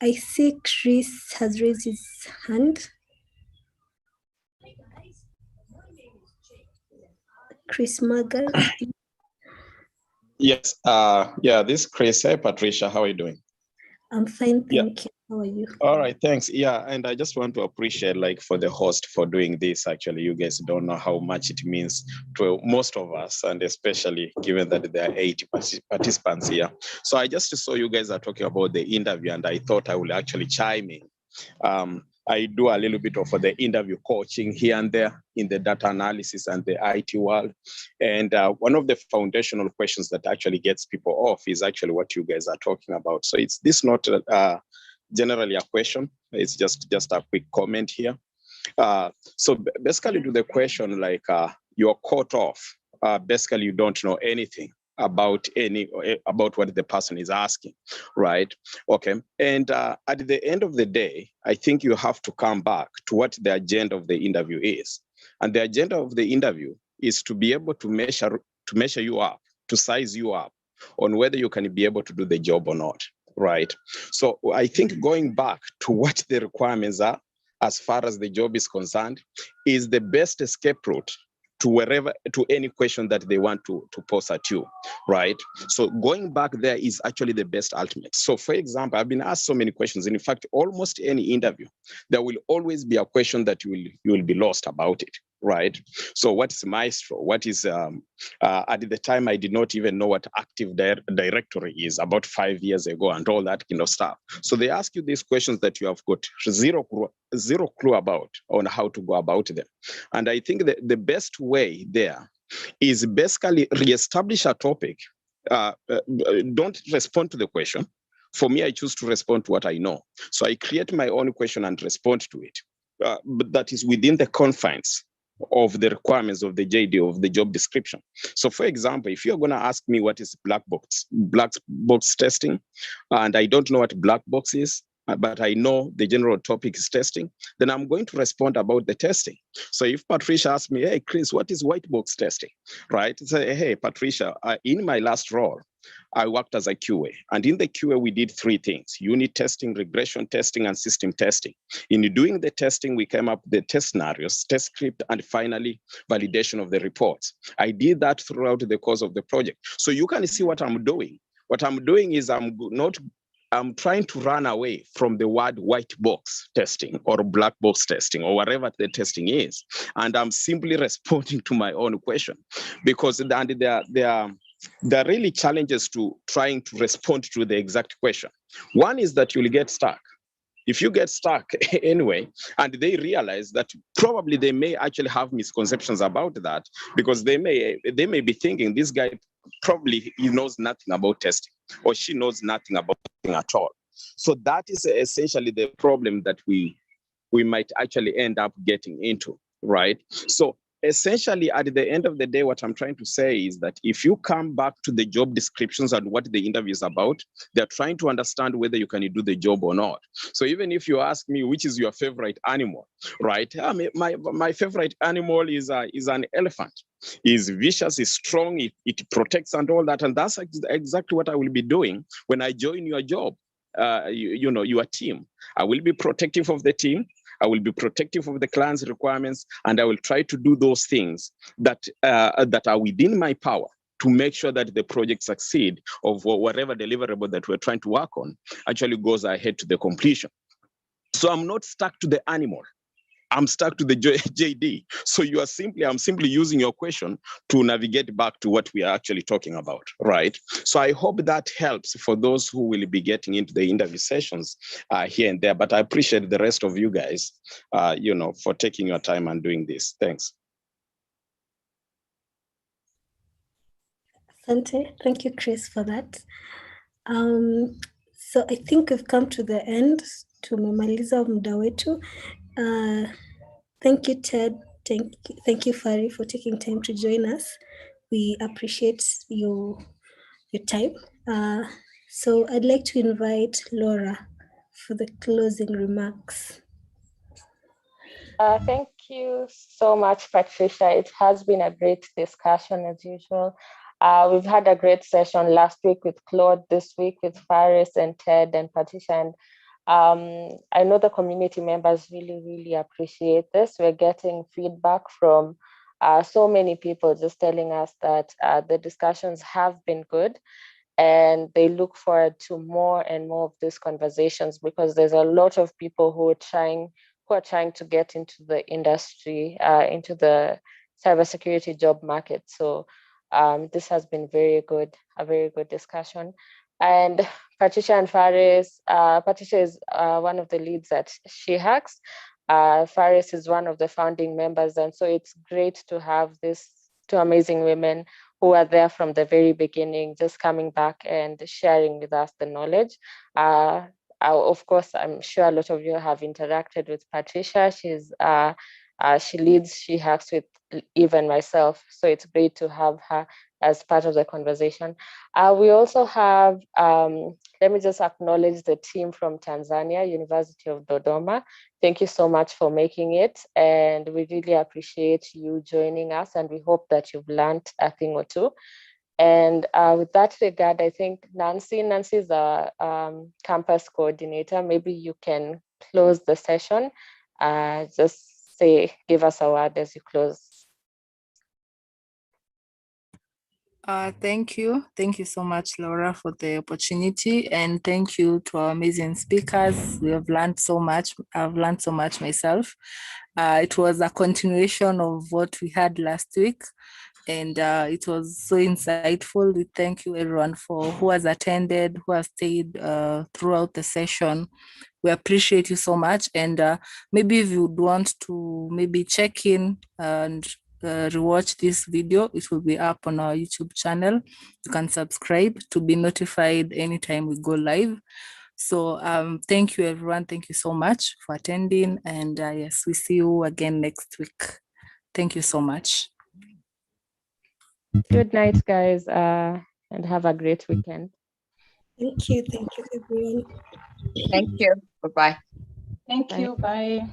I see Chris has raised his hand. Chris Magal. Yes. Yeah, this is Chris. Hey, Patricia, how are you doing? I'm fine, thank you. How are you? All right, thanks. Yeah, and I just want to appreciate, like, for the host for doing this. Actually, you guys don't know how much it means to most of us, and especially given that there are 80 participants here. So I just saw you guys are talking about the interview, and I thought I would actually chime in. I do a little bit of the interview coaching here and there in the data analysis and the IT world. And one of the foundational questions that actually gets people off is actually what you guys are talking about. So it's this not generally a question. It's just a quick comment here. So basically to the question, like you're caught off. Basically, you don't know anything about what the person is asking, right? Okay. And at the end of the day, I think you have to come back to what the agenda of the interview is. And the agenda of the interview is to be able to measure you up, to size you up on whether you can be able to do the job or not, right? So I think going back to what the requirements are as far as the job is concerned is the best escape route to any question that they want to pose at you, right? So going back there is actually the best ultimate. So for example, I've been asked so many questions. And in fact, almost any interview, there will always be a question that you will be lost about it, right? So what is Maestro? What is, at the time, I did not even know what Active Directory is about 5 years ago and all that kind of stuff. So they ask you these questions that you have got zero clue about on how to go about them. And I think that the best way there is basically reestablish a topic. Don't respond to the question. For me, I choose to respond to what I know. So I create my own question and respond to it. But that is within the confines of the requirements of the JD, of the job description. So for example, if you're going to ask me what is black box testing, and I don't know what black box is, but I know the general topic is testing, then I'm going to respond about the testing. So if Patricia asks me, hey, Chris, what is white box testing, right? Say, hey, Patricia, in my last role, I worked as a QA. And in the QA, we did 3 things: unit testing, regression testing, and system testing. In doing the testing, we came up with the test scenarios, test script, and finally, validation of the reports. I did that throughout the course of the project. So you can see what I'm doing. What I'm doing is I'm trying to run away from the word white box testing or black box testing or whatever the testing is. And I'm simply responding to my own question, because there are really challenges to trying to respond to the exact question. One is that you'll get stuck. If you get stuck anyway, and they realize that probably they may actually have misconceptions about that, because they may be thinking this guy probably he knows nothing about testing, or she knows nothing about testing at all. So that is essentially the problem that we might actually end up getting into, right? So essentially, at the end of the day, what I'm trying to say is that if you come back to the job descriptions and what the interview is about, they're trying to understand whether you can do the job or not. So even if you ask me, which is your favorite animal, right? I mean, my favorite animal is an elephant. Is vicious, is strong, it protects and all that. And that's exactly what I will be doing when I join your job, your team. I will be protective of the team. I will be protective of the client's requirements, and I will try to do those things that are within my power to make sure that the project succeed, of whatever deliverable that we're trying to work on actually goes ahead to the completion. So I'm not stuck to the animal. I'm stuck to the JD. So I'm simply using your question to navigate back to what we are actually talking about, right? So I hope that helps for those who will be getting into the interview sessions here and there. But I appreciate the rest of you guys, for taking your time and doing this. Thanks. Asante. Thank you, Chris, for that. So I think we've come to the end. Tumemaliza muda wetu. Thank you, Ted. Thank you, Fari, for taking time to join us. We appreciate your time. So I'd like to invite Laura for the closing remarks. Thank you so much, Patricia. It has been a great discussion as usual. We've had a great session last week with Claude, this week with Faris and Ted and Patricia. And I know the community members really, really appreciate this. We're getting feedback from So many people just telling us that the discussions have been good, and they look forward to more and more of these conversations, because there's a lot of people who are trying to get into the industry, into the cybersecurity job market. So this has been a very good discussion. And Patricia and Faris, Patricia is one of the leads at SheHacks. Faris is one of the founding members, and so it's great to have these two amazing women who are there from the very beginning, just coming back and sharing with us the knowledge. Of course, I'm sure a lot of you have interacted with Patricia. She leads SheHacks with even myself, so it's great to have her as part of the conversation. We also have, let me just acknowledge the team from Tanzania, University of Dodoma. Thank you so much for making it, and we really appreciate you joining us, and we hope that you've learned a thing or two. And with that regard, I think Nancy is our campus coordinator. Maybe you can close the session. Just give us a word as you close. Thank you. Thank you so much, Laura, for the opportunity. And thank you to our amazing speakers. We have learned so much. I've learned so much myself. It was a continuation of what we had last week. And it was so insightful. We thank you everyone who has attended, who has stayed throughout the session. We appreciate you so much. And maybe if you would want to maybe check in and rewatch this video, it will be up on our YouTube channel. You can subscribe to be notified anytime we go live. So thank you everyone. Thank you so much for attending. And yes, we see you again next week. Thank you so much. Good night, guys, and have a great weekend. Thank you everyone. Thank you. Bye-bye. Thank you. Bye.